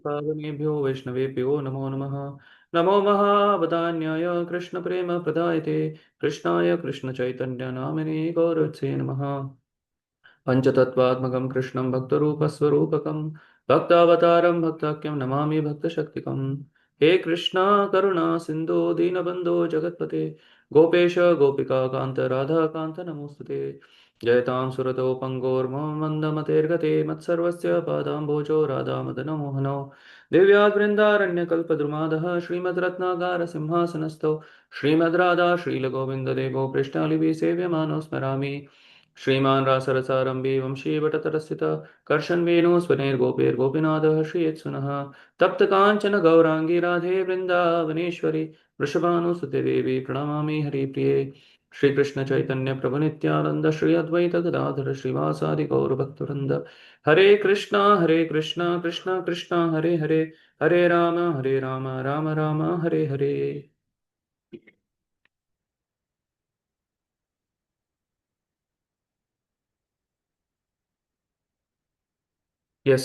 पावनेभ्यो वैष्णवेभ्यो नमो नमः। नमो महावदान्याय कृष्णप्रेमप्रदायते कृष्णाय कृष्णचैतन्य नामिने गौरवसे नमः। पंचतत्वात्मकं कृष्णं भक्तरूपस्वरूपकं भक्तावतारं भक्ताख्यं नमामि भक्तशक्तिकं। हे कृष्णा करुणा सिन्धो दीनबन्धो जगत्पते गोपेश गोपिका कान्त राधा कान्त नमोस्तुते। जयतां सुरतो पङ्गोर्मं मन्दमतेर्गते मत्सर्वस्य पादाम्भोजो राधामदनमोहनौ दिव्याद्वृन्दारण्यकल्पद्रुमादः श्रीमद्रत्नागारसिंहासनस्थौ श्रीमद् राधा श्रीलगोविन्ददेवो पृष्ठालिभिः सेव्यमानो स्मरामि। श्रीमान् रासरसारम्भे वंशी वटतरस्थित कर्षन्वेणु स्वनैर्गोपैर्गोपीनाथः श्रीयत्सुनः तप्तकाञ्चन गौराङ्गी राधे वृन्दावनेश्वरी वृषभानुसुते देवी प्रणमामि हरिप्रिये। श्रीकृष्ण चैतन्य प्रभु नित्यानंद श्री अद्वैत गदाधर श्रीवासादि गौरभक्तवृंद। हरे Krishna Krishna Krishna Hare Hare Hare Ram Ram Ram Hare Hare. Yes.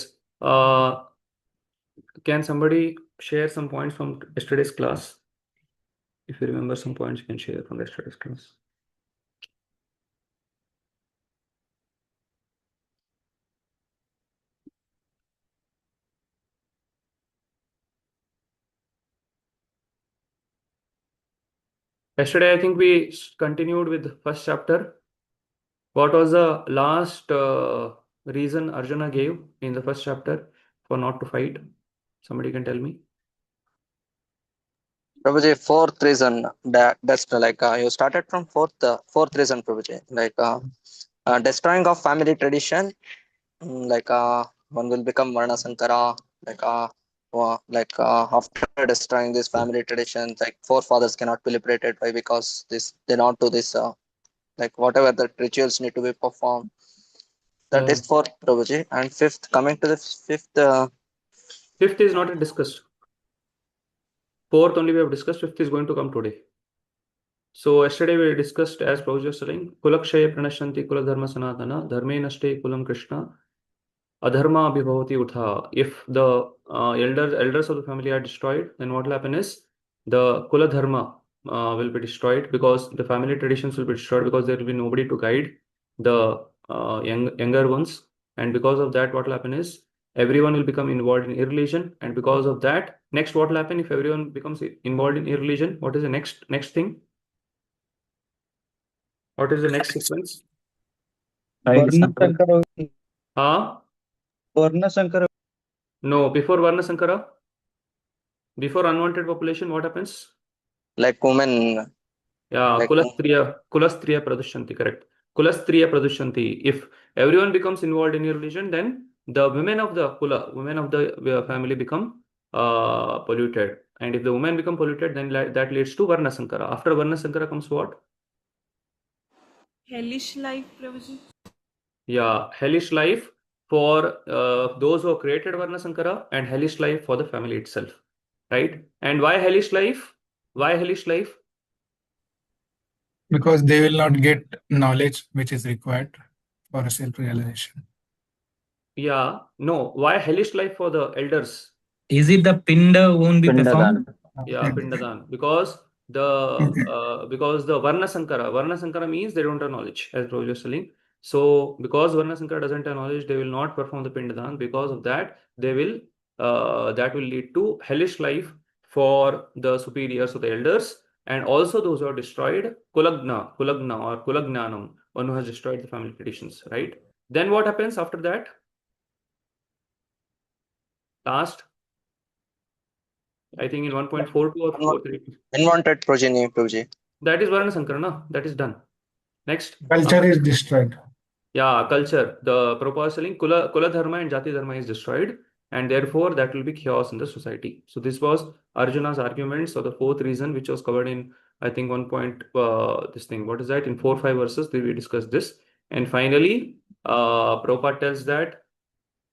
Can somebody share some points from yesterday's class? If you remember some points, you can share from yesterday's class. Yesterday, I think we continued with the first chapter. What was the last reason Arjuna gave in the first chapter for not to fight? Somebody can tell me. Prabhuji, fourth reason that's like you started from fourth reason, Prabhuji, like destroying of family tradition, one will become Varna Sankara, after destroying this family tradition, like forefathers cannot be liberated. Why? Because this they not do this like whatever the rituals need to be performed. That is fourth, Prabhuji. And fifth, coming to the fifth. Fifth is not discussed. Fourth only we have discussed. Fifth is going to come today. So yesterday we discussed, as Prabhuji was saying, Kulakshaya pranashanti kula dharma sanatana dharme nashte kulam krishna adharma abhivavati utha. If the elders of the family are destroyed, then what will happen is the kula dharma will be destroyed, because the family traditions will be destroyed, because there will be nobody to guide the younger ones. And because of that, what will happen is everyone will become involved in irreligion. And because of that, next what will happen if everyone becomes involved in irreligion? What is the next thing? What is the next sequence? Varna Sankara. Varna Sankara. No, before Varna Sankara, before unwanted population, what happens? Like women. Yeah, like Kulastriya Pradushanti, correct. Kulastriya Pradushanti. If everyone becomes involved in your religion, then the women of the Kula, women of the family become polluted. And if the women become polluted, then that leads to Varna Sankara. After Varna Sankara comes what? Hellish life, Prabhuji. Yeah, hellish life for those who have created Varna Sankara, and hellish life for the family itself. Right? And why hellish life? Why hellish life? Because they will not get knowledge which is required for a self-realization. Yeah, no. Why hellish life for the elders? Is it the Pinda won't be performed? Yeah, Pindadan. Because the Varna Sankara means they don't have knowledge, as Prabhuji was telling. So because Varna Sankara doesn't have knowledge, they will not perform the Pindadan. Because of that, that will lead to hellish life for the superiors, or the elders, and also those who are destroyed, Kulagna or Kulagnanam, one who has destroyed the family traditions, right? Then what happens after that? Last, I think in 1.42 or 4.3. Unwanted progeny, Prabhuji. That is Varna Sankara, no? That is done. Next. Culture is destroyed. Yeah, culture. The Prabhupada saying Kula Dharma and Jati Dharma is destroyed, and therefore that will be chaos in the society. So this was Arjuna's argument. So the fourth reason, which was covered in, I think, this thing. What is that? In 4-5 verses, we discussed this. And finally, Prabhupada tells that,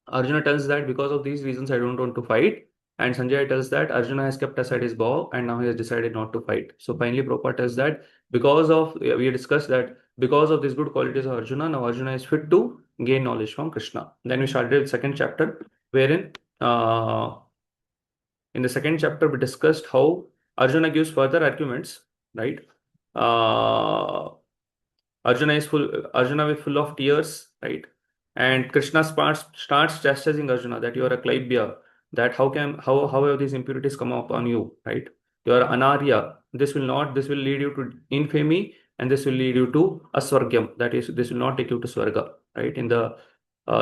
Arjuna tells that because of these reasons, I don't want to fight. And Sanjay tells that Arjuna has kept aside his bow and now he has decided not to fight. So finally, Prabhupada tells that we discussed that because of these good qualities of Arjuna, now Arjuna is fit to gain knowledge from Krishna. Then we started with second chapter, wherein in the second chapter we discussed how Arjuna gives further arguments, right? Arjuna is full of tears, right? And Krishna starts chastising Arjuna that you are a Klaibya, that how have these impurities come upon you, right? You are Anarya. This will lead you to infamy, and this will lead you to Aswargyam. That is, this will not take you to Swarga, right? In the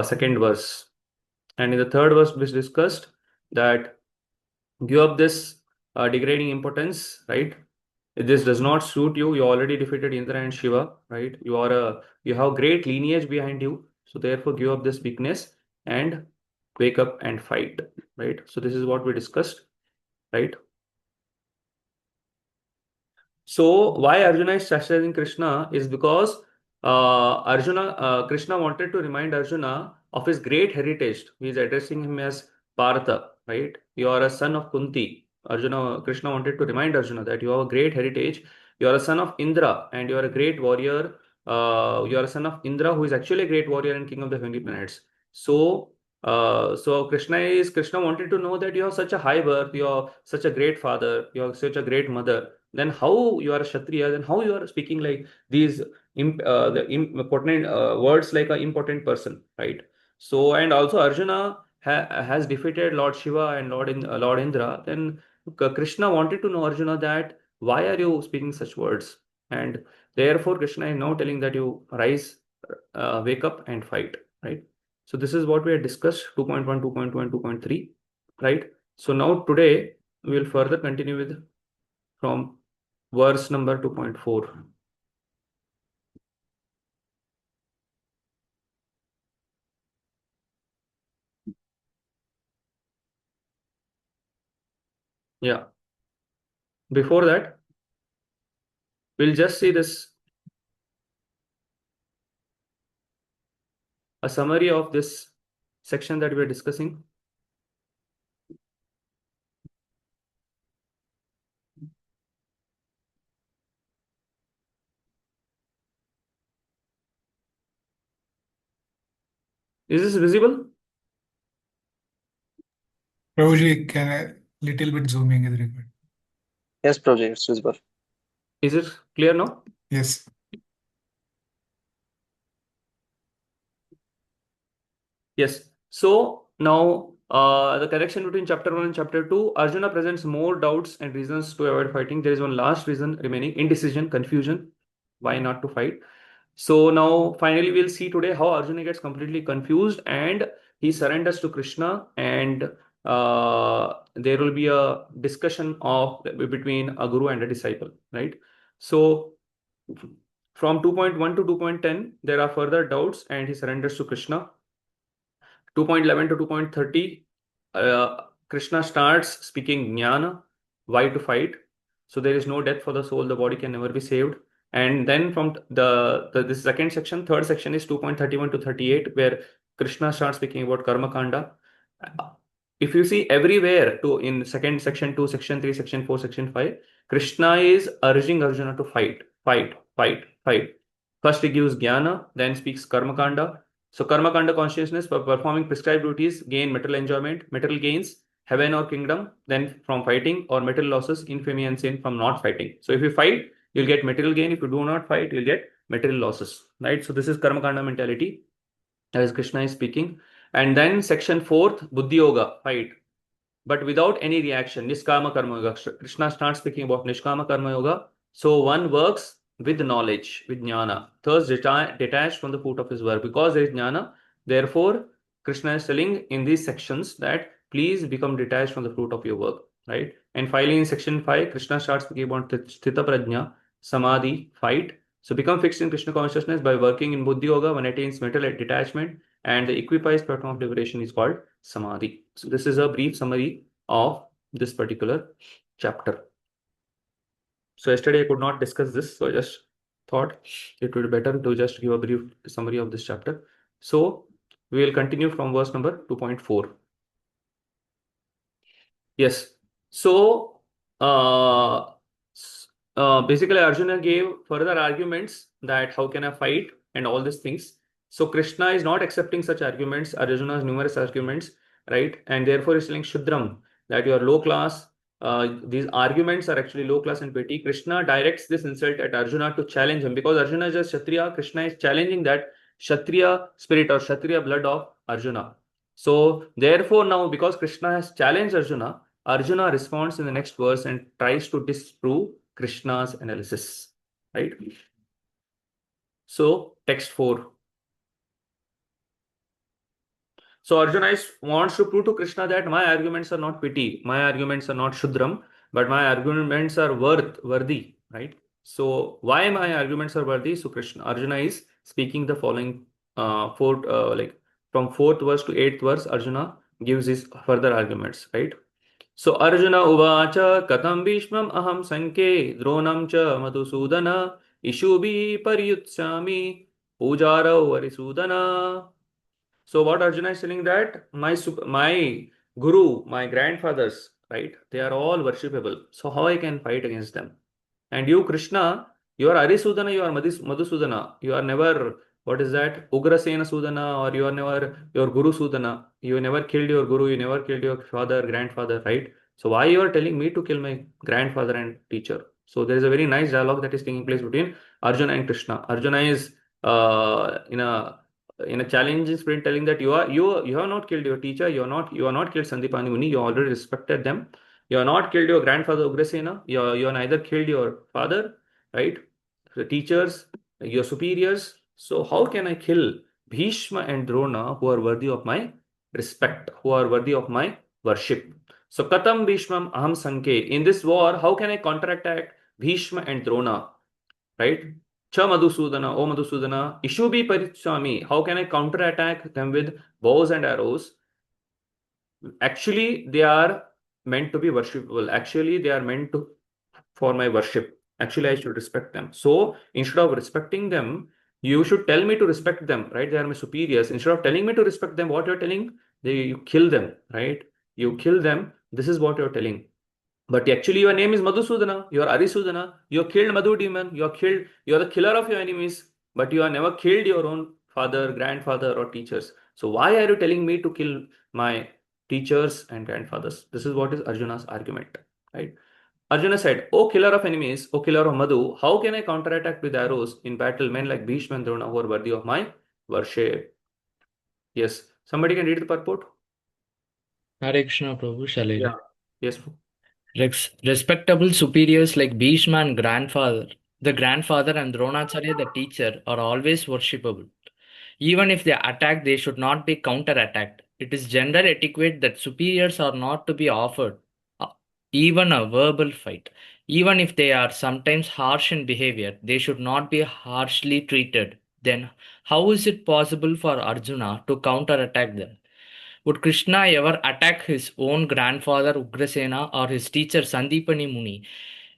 second verse. And in the third verse, we discussed that give up this degrading importance, right? This does not suit you. You already defeated Indra and Shiva, right? You have great lineage behind you. So therefore, give up this weakness and wake up and fight, right? So this is what we discussed, right? So why Arjuna is chastising Krishna is because Krishna wanted to remind Arjuna of his great heritage. He is addressing him as Partha, right? You are a son of Kunti. Krishna wanted to remind Arjuna that you have a great heritage. You are a son of Indra and you are a great warrior. You are a son of Indra, who is actually a great warrior and king of the heavenly planets. So Krishna wanted to know that you have such a high birth, you are such a great father, you have such a great mother. Then how you are a Kshatriya, then how you are speaking like these important words like an important person, right? So, and also Arjuna has defeated Lord Shiva and Lord Indra. Then Krishna wanted to know Arjuna that why are you speaking such words? And therefore Krishna is now telling that you rise, wake up and fight, right? So this is what we had discussed, 2.1, 2.2 and 2.3, right? So now today we will further continue with from verse number 2.4. Yeah. Before that, we'll just see this, a summary of this section that we're discussing. Is this visible? Prabhuji, can a little bit zooming is required? Yes, Prabhuji, it's visible. Is it clear now? Yes. Yes. So now the correction between chapter 1 and chapter 2, Arjuna presents more doubts and reasons to avoid fighting. There is one last reason remaining: indecision, confusion. Why not to fight? So now finally we'll see today how Arjuna gets completely confused and he surrenders to Krishna, and there will be a discussion between a guru and a disciple, right? So from 2.1 to 2.10 there are further doubts and he surrenders to Krishna. 2.11 to 2.30, Krishna starts speaking jnana, why to fight. So there is no death for the soul, the body can never be saved. And then from this second section, third section is 2.31 to 38, where Krishna starts speaking about karma kanda. If you see everywhere, in second section 2, section 3, section 4, section 5, Krishna is urging Arjuna to fight, fight, fight, fight. First he gives jnana, then speaks karma kanda. So karma kanda consciousness, for performing prescribed duties, gain material enjoyment, material gains, heaven or kingdom, then from fighting, or material losses, infamy and sin from not fighting. So if you fight, you'll get material gain. If you do not fight, you'll get material losses, right? So this is karma kanda mentality as Krishna is speaking. And then section 4th, buddhi yoga, fight, but without any reaction, niskama karma yoga. Krishna starts speaking about nishkama karma yoga. So one works with knowledge, with jnana, thus detached from the fruit of his work. Because there is jnana, therefore Krishna is telling in these sections that please become detached from the fruit of your work, right? And finally in section 5, Krishna starts speaking about sthita prajna, samadhi, fight. So become fixed in Krishna consciousness by working in buddhi yoga. One attains mental detachment, and the equipoised platform of liberation is called samadhi. So this is a brief summary of this particular chapter. So yesterday I could not discuss this, so I just thought it would be better to just give a brief summary of this chapter. So we will continue from verse number 2.4. Yes. So basically Arjuna gave further arguments that how can I fight and all these things. So Krishna is not accepting such arguments, Arjuna's numerous arguments, right? And therefore he's telling Shudram that you are low class. These arguments are actually low class and petty. Krishna directs this insult at Arjuna to challenge him because Arjuna is a Kshatriya. Krishna is challenging that Kshatriya spirit or Kshatriya blood of Arjuna. So therefore now because Krishna has challenged Arjuna, Arjuna responds in the next verse and tries to disprove Krishna's analysis, right? So text 4. So Arjuna wants to prove to Krishna that my arguments are not pity, my arguments are not Shudram, but my arguments are worthy, right? So why my arguments are worthy? So Arjuna is speaking the following from 4th verse to 8th verse, Arjuna gives his further arguments, right? So Arjuna uvacha katam bhishmam aham sanke dronam cha madhusudana ishubi paryutsami pujarau varisudana. So what Arjuna is telling that my guru, my grandfathers, right? They are all worshipable. So how I can fight against them? And you, Krishna, you are Arisudana, you are Madhusudana. You are never, what is that? Ugrasena Sudana, or you are never your Guru Sudana. You never killed your Guru, you never killed your father, grandfather, right? So why you are telling me to kill my grandfather and teacher? So there is a very nice dialogue that is taking place between Arjuna and Krishna. Arjuna is in a challenging spirit telling that you have not killed your teacher, you are not killed Sandipani Muni, you already respected them. You have not killed your grandfather Ugrasena. You have neither killed your father, right? The teachers, your superiors. So how can I kill Bhishma and Drona who are worthy of my respect, who are worthy of my worship? So Katam Bhishmam Aham Sanke. In this war, how can I counterattack Bhishma and Drona, right? Cha Madhusudana, O Madhusudana, Ishubi Paritswami. How can I counterattack them with bows and arrows? Actually, they are meant to be worshipable. Actually, they are meant for my worship. Actually, I should respect them. So instead of respecting them, you should tell me to respect them, right? They are my superiors. Instead of telling me to respect them, what you're telling, you kill them, right? You kill them. This is what you're telling. But actually, your name is Madhusudana. You are Arisudana. You killed Madhu demon. You are the killer of your enemies. But you have never killed your own father, grandfather, or teachers. So why are you telling me to kill my teachers and grandfathers? This is what is Arjuna's argument, right? Arjuna said, O killer of enemies, O killer of Madhu, how can I counterattack with arrows in battle men like Bhishma and Drona who are worthy of my worship? Yes. Somebody can read the purport? Hare Krishna Prabhu, shall I read? Yes. Respectable superiors like Bhishma and the grandfather and Dronacharya the teacher are always worshipable. Even if they attack, they should not be counter-attacked. It is general etiquette that superiors are not to be offered even a verbal fight. Even if they are sometimes harsh in behavior, they should not be harshly treated. Then, how is it possible for Arjuna to counter-attack them? Would Krishna ever attack his own grandfather Ugrasena or his teacher Sandipani Muni?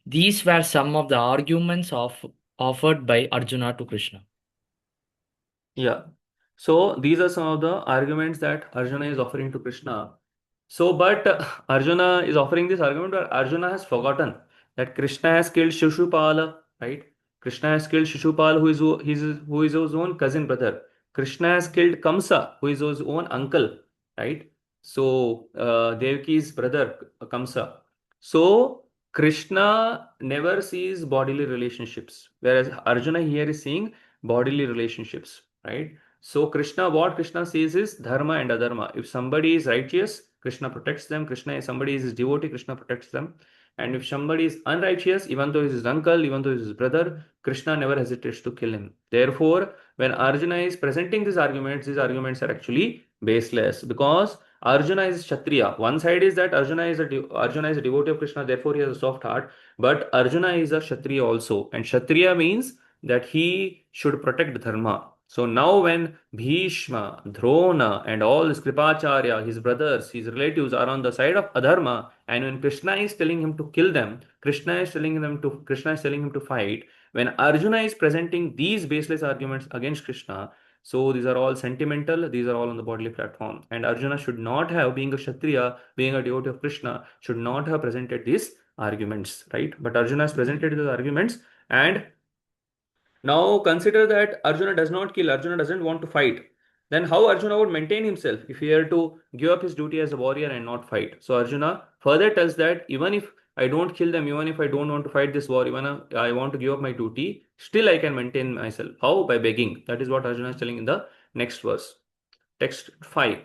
These were some of the arguments offered by Arjuna to Krishna. Yeah. So these are some of the arguments that Arjuna is offering to Krishna. So, but Arjuna is offering this argument, but Arjuna has forgotten that Krishna has killed Shishupala, right? Krishna has killed Shishupal, who is his own cousin brother. Krishna has killed Kamsa, who is his own uncle, right? So, Devaki's brother, Kamsa. So, Krishna never sees bodily relationships, whereas Arjuna here is seeing bodily relationships, right? So what Krishna says is dharma and adharma. If somebody is righteous, Krishna protects them. If somebody is his devotee, Krishna protects them. And if somebody is unrighteous, even though he is his uncle, even though he is his brother, Krishna never hesitates to kill him. Therefore, when Arjuna is presenting these arguments are actually baseless because Arjuna is Kshatriya. One side is that Arjuna is a devotee of Krishna, therefore he has a soft heart. But Arjuna is a Kshatriya also, and Kshatriya means that he should protect dharma. So now when Bhishma, Drona and all his Kripacharya, his brothers, his relatives are on the side of adharma, and when Krishna is telling him to kill them, Krishna is telling him to fight. When Arjuna is presenting these baseless arguments against Krishna, so these are all sentimental, these are all on the bodily platform. And Arjuna should not have, being a Kshatriya, being a devotee of Krishna, should not have presented these arguments, right? But Arjuna has presented these arguments, and Now consider that Arjuna does not kill, Arjuna doesn't want to fight. Then how Arjuna would maintain himself if he had to give up his duty as a warrior and not fight? So Arjuna further tells that even if I don't kill them, even if I don't want to fight this war, even if I want to give up my duty, still I can maintain myself. How? By begging. That is what Arjuna is telling in the next verse. Text 5.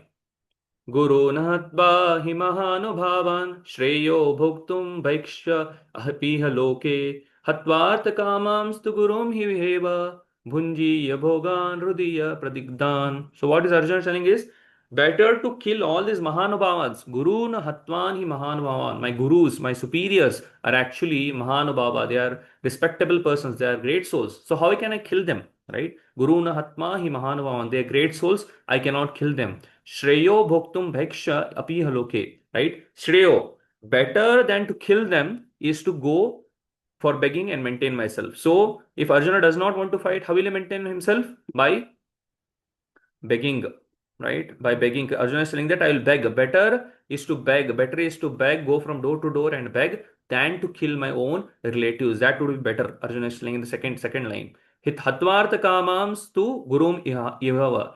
Guru nahatva hi mahanubhavan shreyo bhuktum bhaiksha ahapiha loke hatvarta kamamstu gurum hi viheva bhunjiya bhogan hrudiya pradigdan. So what is Arjuna telling is, better to kill all these mahanubhavans. Guru na hatvan hi mahanubhavan. My gurus, my superiors are actually mahanubhava. They are respectable persons. They are great souls. So how can I kill them? Right? Guru na hatma hi mahanubhavan. They are great souls. I cannot kill them. Shreyo bhoktum bheksha api haloke. Right? Shreyo. Better than to kill them is to go for begging and maintain myself. So, if Arjuna does not want to fight, how will he maintain himself? By begging, right? By begging. Arjuna is saying that I will beg. Better is to beg. Better is to beg, go from door to door and beg than to kill my own relatives. That would be better. Arjuna is saying in the second line. Hit hatvartha kamams tu gurum ihava.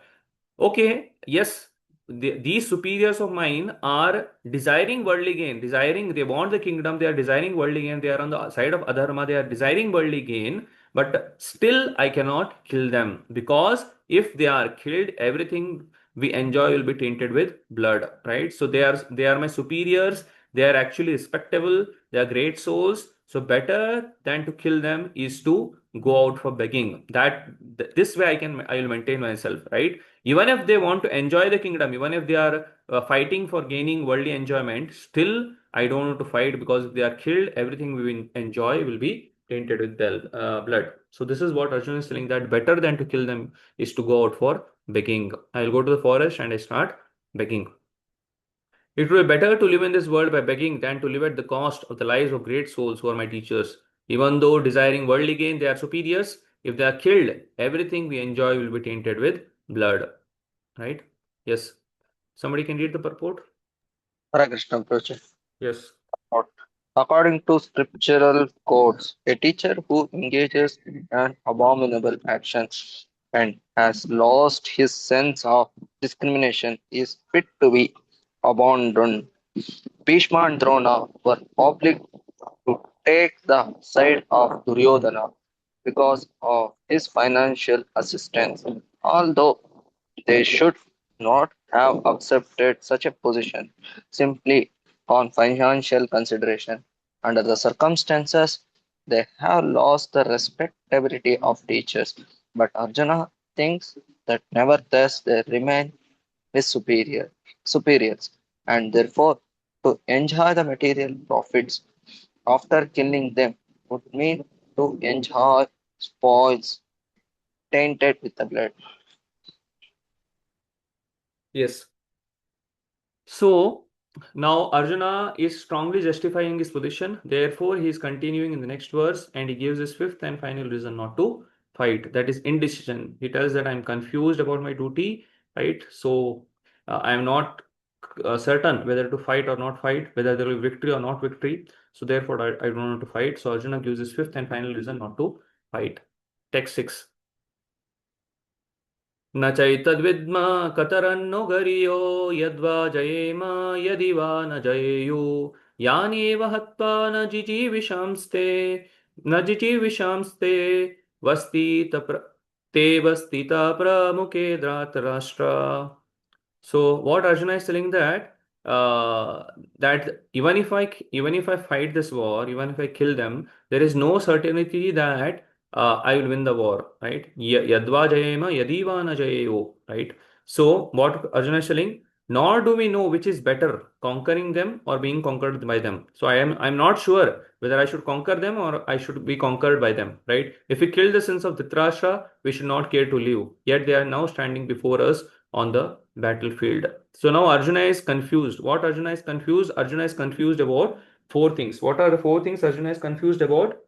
Okay, yes, these superiors of mine are desiring worldly gain, they want the kingdom, they are desiring worldly gain, they are on the side of adharma, they are desiring worldly gain, but still I cannot kill them, because if they are killed, everything we enjoy will be tainted with blood, right? So they are my superiors, they are actually respectable, they are great souls. So better than to kill them is to go out for begging. This way I will maintain myself, right? Even if they want to enjoy the kingdom, even if they are fighting for gaining worldly enjoyment, still I don't want to fight, because if they are killed, everything we will enjoy will be tainted with blood. So this is what Arjuna is telling, that better than to kill them is to go out for begging. I will go to the forest and I start begging. It would be better to live in this world by begging than to live at the cost of the lives of great souls who are my teachers. Even though desiring worldly gain, they are superiors. If they are killed, everything we enjoy will be tainted with blood. Right? Yes. Somebody can read the purport? Hare Krishna, Prabhuji. Yes. According to scriptural codes, a teacher who engages in an abominable action and has lost his sense of discrimination is fit to be abandoned. Bhishma and Drona were obliged to take the side of Duryodhana because of his financial assistance, although they should not have accepted such a position simply on financial consideration. Under the circumstances, they have lost the respectability of teachers, but Arjuna thinks that nevertheless they remain his superiors, and therefore to enjoy the material profits after killing them would mean to enjoy spoils tainted with the blood. Yes. So now Arjuna is strongly justifying his position. Therefore, he is continuing in the next verse and he gives his fifth and final reason not to fight. That is indecision. He tells that I am confused about my duty, right? So I am not certain whether to fight or not fight, whether there will be victory or not victory. So therefore, I don't want to fight. So Arjuna gives his fifth and final reason not to fight. Text 6. न चैतद्विद्म कतरन्नो गरियो यद्वा जयेम यदि वा न जयेयु यान्येव हत्वा न जिजीविषांस्ते ते वस्तिता प्रमुखे Dhritarashtra. So what Arjuna is telling that even if I fight this war, even if I kill them, there is no certainty that I will win the war, right? Yadva jayema yadiva na jayeyo, right? So what Arjuna is telling, nor do we know which is better, conquering them or being conquered by them. So I'm not sure whether I should conquer them or I should be conquered by them, right? If we kill the sons of Dhritarashtra, we should not care to live. Yet they are now standing before us on the battlefield. So now Arjuna is confused. What Arjuna is confused? Arjuna is confused about four things. What are the four things Arjuna is confused about?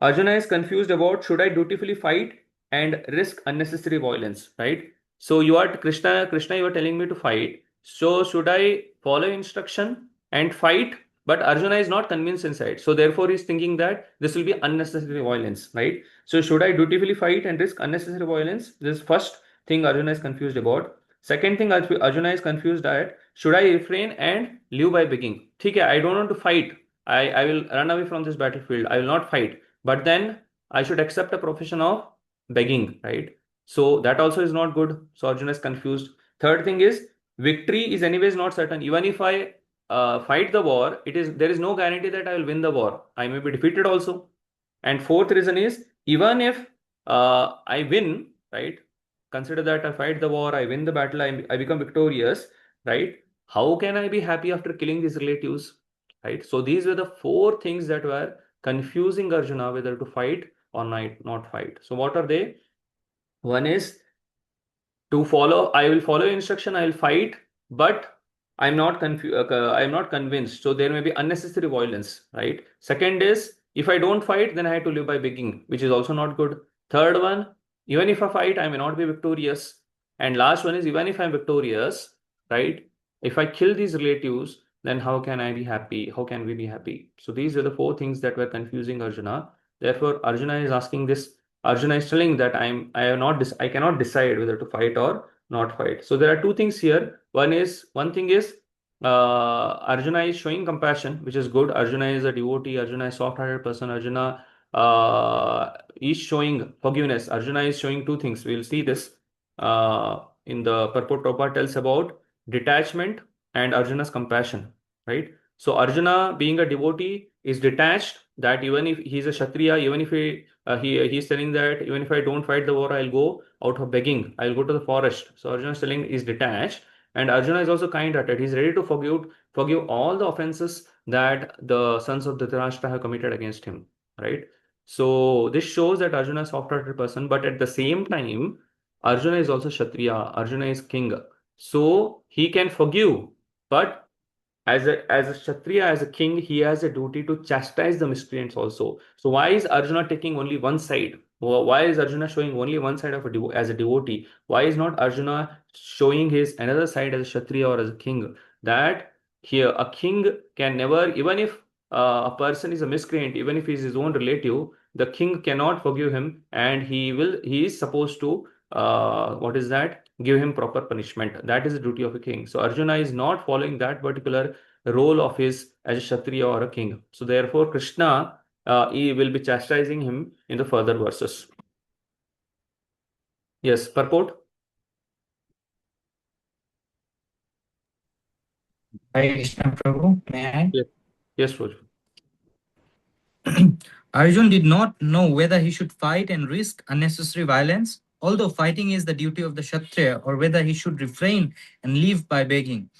Arjuna is confused about, should I dutifully fight and risk unnecessary violence, right? So you are Krishna, you are telling me to fight. So should I follow instruction and fight? But Arjuna is not convinced inside. So therefore he's thinking that this will be unnecessary violence, right? So should I dutifully fight and risk unnecessary violence? This is first thing Arjuna is confused about. Second thing Arjuna is confused at, should I refrain and live by begging? Okay, I don't want to fight. I will run away from this battlefield. I will not fight. But then I should accept a profession of begging, right? So that also is not good. So Arjuna is confused. Third thing is, victory is anyways not certain. Even if I fight the war, there is no guarantee that I will win the war. I may be defeated also. And fourth reason is, even if I win, right? Consider that I fight the war, I win the battle, I become victorious, right? How can I be happy after killing these relatives, right? So these were the four things that were confusing Arjuna whether to fight or not fight. So what are they? One is to follow, I will follow instruction, I will fight, but I'm not I'm not convinced. So there may be unnecessary violence, right? Second is, if I don't fight, then I have to live by begging, which is also not good. Third one, even if I fight, I may not be victorious. And last one is, even if I'm victorious, right? If I kill these relatives, then how can I be happy? How can we be happy? So these are the four things that were confusing Arjuna. Therefore, Arjuna is asking this. Arjuna is telling that I cannot decide whether to fight or not fight. So there are two things here. One thing is Arjuna is showing compassion, which is good. Arjuna is a devotee. Arjuna is soft-hearted person. Arjuna is showing forgiveness. Arjuna is showing two things. We'll see this in the purport. Prabhupada tells about detachment and Arjuna's compassion, right? So Arjuna, being a devotee, is detached, that even if he's a Kshatriya, even if he's telling that even if I don't fight the war, I'll go out of begging, I'll go to the forest. So Arjuna is telling is detached, and Arjuna is also kind-hearted. He's ready to forgive all the offenses that the sons of Dhritarashtra have committed against him, right? So this shows that Arjuna is a soft-hearted person, but at the same time, Arjuna is also Kshatriya. Arjuna is king, so he can forgive, but as a Kshatriya, as a king, he has a duty to chastise the miscreants also. So why is Arjuna taking only one side? Why is Arjuna showing only one side of as a devotee? Why is not Arjuna showing his another side as a Kshatriya or as a king? That here a king can never, even if a person is a miscreant, even if he is his own relative, the king cannot forgive him, and he is supposed to what is that? Give him proper punishment. That is the duty of a king. So Arjuna is not following that particular role of his as a Kshatriya or a king. So therefore, Krishna he will be chastising him in the further verses. Yes, purport. Hare Krishna Prabhu, may I? Yes, Roj. Arjun did not know whether he should fight and risk unnecessary violence, although fighting is the duty of the Kshatriya, or whether he should refrain and live by begging.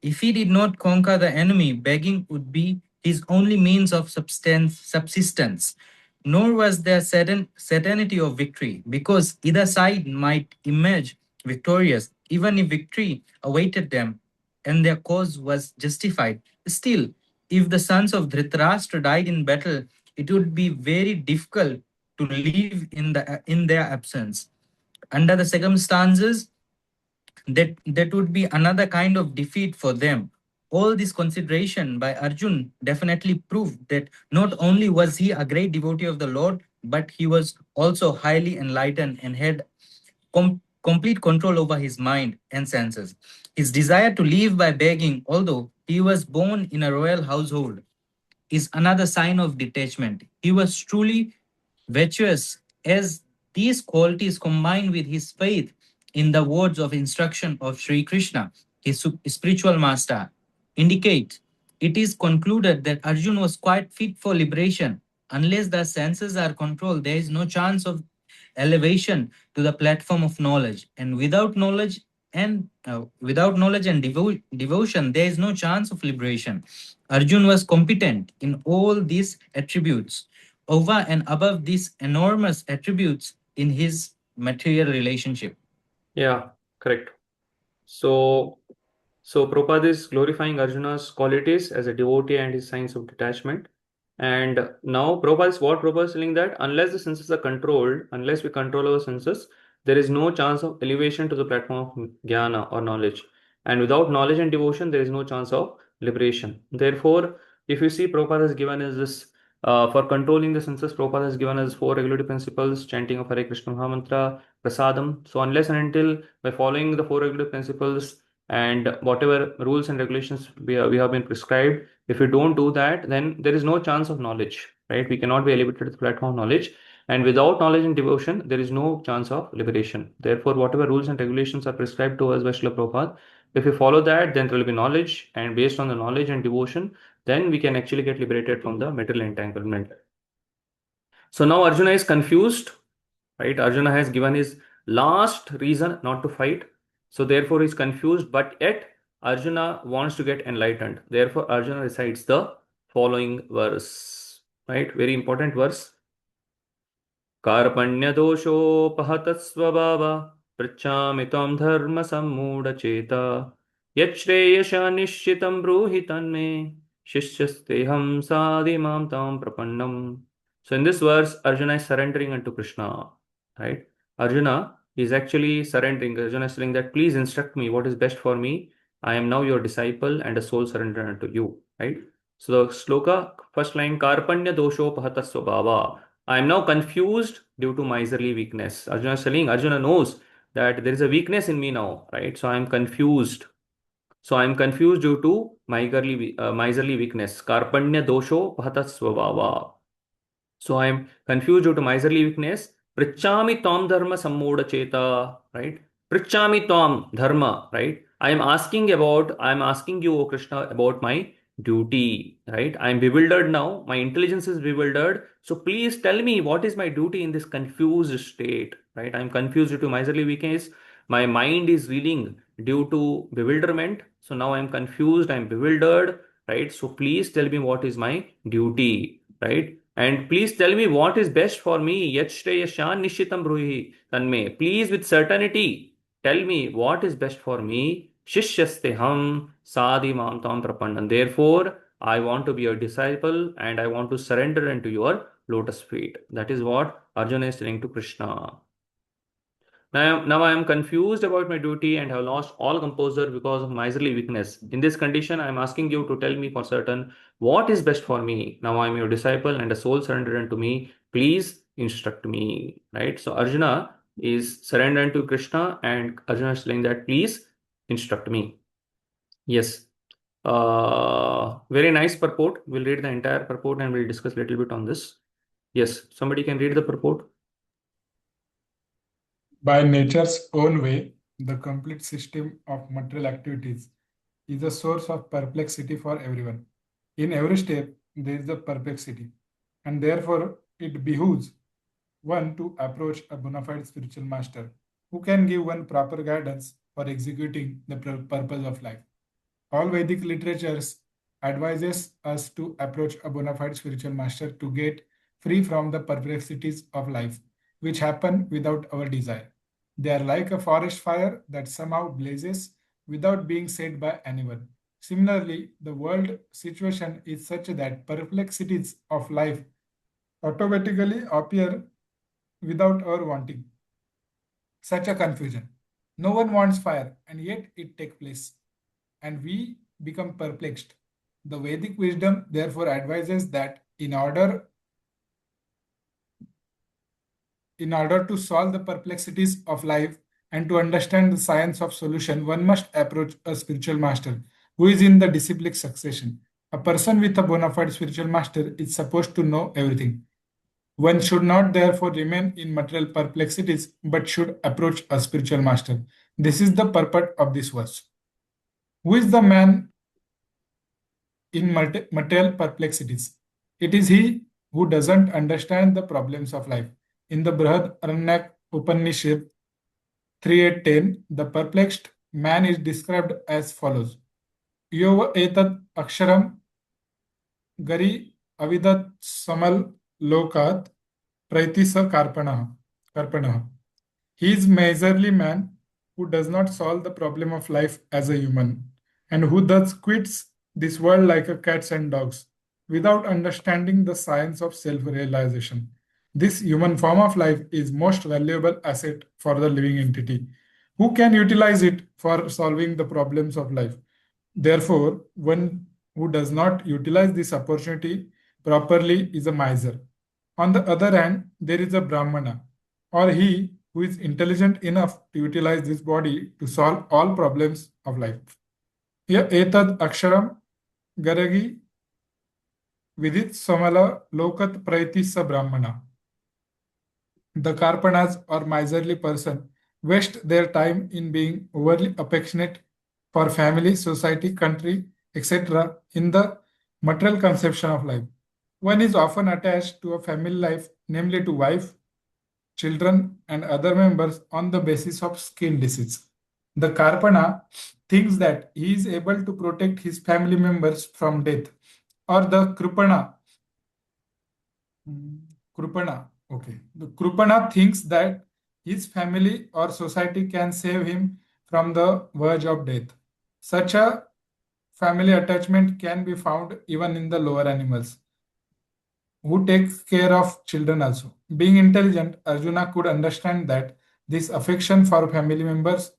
If he did not conquer the enemy, begging would be his only means of subsistence. Nor was there certainty of victory, because either side might emerge victorious, even if victory awaited them and their cause was justified. Still, if the sons of Dhritarashtra died in battle, it would be very difficult to live in their absence. Under the circumstances, that would be another kind of defeat for them. All this consideration by Arjun definitely proved that not only was he a great devotee of the Lord, but he was also highly enlightened and had complete control over his mind and senses. His desire to live by begging, although he was born in a royal household, is another sign of detachment. He was truly virtuous, as these qualities combined with his faith in the words of instruction of Sri Krishna, his spiritual master, indicate. It is concluded that Arjun was quite fit for liberation. Unless the senses are controlled, there is no chance of elevation to the platform of knowledge. And without knowledge and devotion, there is no chance of liberation. Arjun was competent in all these attributes, over and above these enormous attributes in his material relationship. Yeah, correct. So Prabhupada is glorifying Arjuna's qualities as a devotee and his signs of detachment. And now Prabhupada is telling that unless the senses are controlled, unless we control our senses, there is no chance of elevation to the platform of jnana or knowledge. And without knowledge and devotion, there is no chance of liberation. Therefore, if you see, Prabhupada has given us this For controlling the senses, Prabhupada has given us 4 regulative principles: chanting of Hare Krishna Mahamantra, prasadam. So unless and until by following the 4 regulative principles and whatever rules and regulations we have been prescribed, if we don't do that, then there is no chance of knowledge, right? We cannot be elevated to the platform of knowledge. And without knowledge and devotion, there is no chance of liberation. Therefore, whatever rules and regulations are prescribed to us by Srila Prabhupada, if we follow that, then there will be knowledge. And based on the knowledge and devotion, then we can actually get liberated from the material entanglement. So now Arjuna is confused, right? Arjuna has given his last reason not to fight. So therefore he is confused, but yet Arjuna wants to get enlightened. Therefore Arjuna recites the following verse, right? Very important verse. कार्पण्यदोषोपहतस्वभाव पृच्छामि त्वं धर्मसम्मूढचेता यच्छ्रेयशानिश्चितं ब्रूहि तन्मे शिष्यस्तेऽहं साधिमां तां प्रपन्नम्. So in this verse, Arjuna is surrendering unto Krishna, right? Arjuna is actually surrendering. Arjuna is saying that please instruct me what is best for me. I am now your disciple and a soul surrendered unto you, right? So the sloka, first line, Karpanya dosho pahatasvabhava. I am now confused due to miserly weakness. Arjuna is telling, Arjuna knows that there is a weakness in me now, right? So I am confused. So I am confused due to miserly weakness. Karpanya dosho pahatasvabhava. So I am confused due to miserly weakness. Prichami tam dharma sammoda cheta, right? Prichami tam dharma, right? I am asking you, O Krishna, about my duty, right? I am bewildered now. My intelligence is bewildered. So please tell me what is my duty in this confused state, right? I am confused due to miserly weakness. My mind is reeling due to bewilderment. So now I am confused. I am bewildered, right? So please tell me what is my duty, right? And please tell me what is best for me. Yat shreyashan nishitam bruhi tanme. Please, with certainty, tell me what is best for me. Shishyasteham sadhi mam tam prapannan. Therefore, I want to be your disciple and I want to surrender into your lotus feet. That is what Arjuna is telling to Krishna. Now I am confused about my duty and have lost all composure because of miserly weakness. In this condition, I am asking you to tell me for certain what is best for me. Now I am your disciple and a soul surrendered unto me. Please instruct me. Right? So Arjuna is surrendered to Krishna and Arjuna is saying that please instruct me. Yes. Very nice purport. We'll read the entire purport and we'll discuss a little bit on this. Yes, somebody can read the purport. By nature's own way, the complete system of material activities is a source of perplexity for everyone. In every step, there is a perplexity, and therefore it behooves one to approach a bona fide spiritual master who can give one proper guidance for executing the purpose of life. All Vedic literatures advises us to approach a bona fide spiritual master to get free from the perplexities of life, which happen without our desire. They are like a forest fire that somehow blazes without being set by anyone. Similarly, the world situation is such that perplexities of life automatically appear without our wanting. Such a confusion. No one wants fire, and yet it takes place, and we become perplexed. The Vedic wisdom therefore advises that in order to solve the perplexities of life and to understand the science of solution, one must approach a spiritual master who is in the disciplic succession. A person with a bona fide spiritual master is supposed to know everything. One should not therefore remain in material perplexities, but should approach a spiritual master. This is the purport of this verse. Who is the man in material perplexities? It is he who doesn't understand the problems of life. In the Brihad Aranyak Upanishad 3.8.10, the perplexed man is described as follows. Yova etat aksharam gari avidat samal lokat praitisa karpanaha. He is miserly man who does not solve the problem of life as a human and who thus quits this world like a cats and dogs without understanding the science of self-realization. This human form of life is most valuable asset for the living entity who can utilize it for solving the problems of life. Therefore, one who does not utilize this opportunity properly is a miser. On the other hand, there is a Brahmana, or he who is intelligent enough to utilize this body to solve all problems of life. Ya etad aksharam garagi vidit samala lokat praiti sa Brahmana. The Karpanas or miserly person waste their time in being overly affectionate for family, society, country, etc. in the material conception of life. One is often attached to a family life, namely to wife, children, and other members on the basis of skin disease. The Karpana thinks that he is able to protect his family members from death, or the The Krupana thinks that his family or society can save him from the verge of death. Such a family attachment can be found even in the lower animals, who takes care of children also. Being intelligent, Arjuna could understand that this affection for family members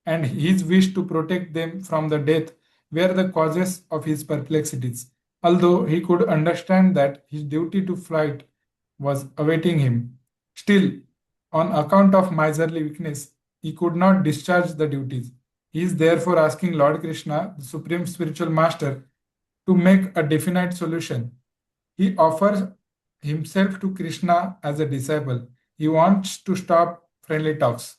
and his wish to protect them from the death were the causes of his perplexities. Although he could understand that his duty to flight was awaiting him, still, on account of miserly weakness, he could not discharge the duties. He is therefore asking Lord Krishna, the Supreme Spiritual Master, to make a definite solution. He offers himself to Krishna as a disciple. He wants to stop friendly talks.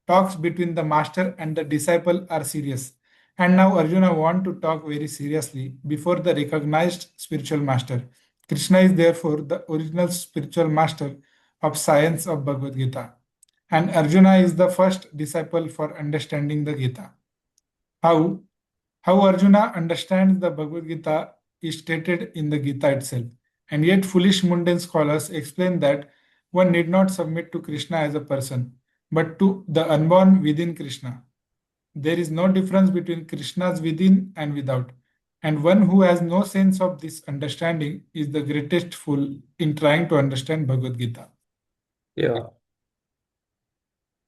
Talks between the master and the disciple are serious. And now Arjuna wants to talk very seriously before the recognized spiritual master. Krishna is therefore the original spiritual master of science of Bhagavad Gita. And Arjuna is the first disciple for understanding the Gita. How Arjuna understands the Bhagavad Gita is stated in the Gita itself. And yet foolish mundane scholars explain that one need not submit to Krishna as a person, but to the unborn within Krishna. There is no difference between Krishna's within and without. And one who has no sense of this understanding is the greatest fool in trying to understand Bhagavad Gita. Yeah.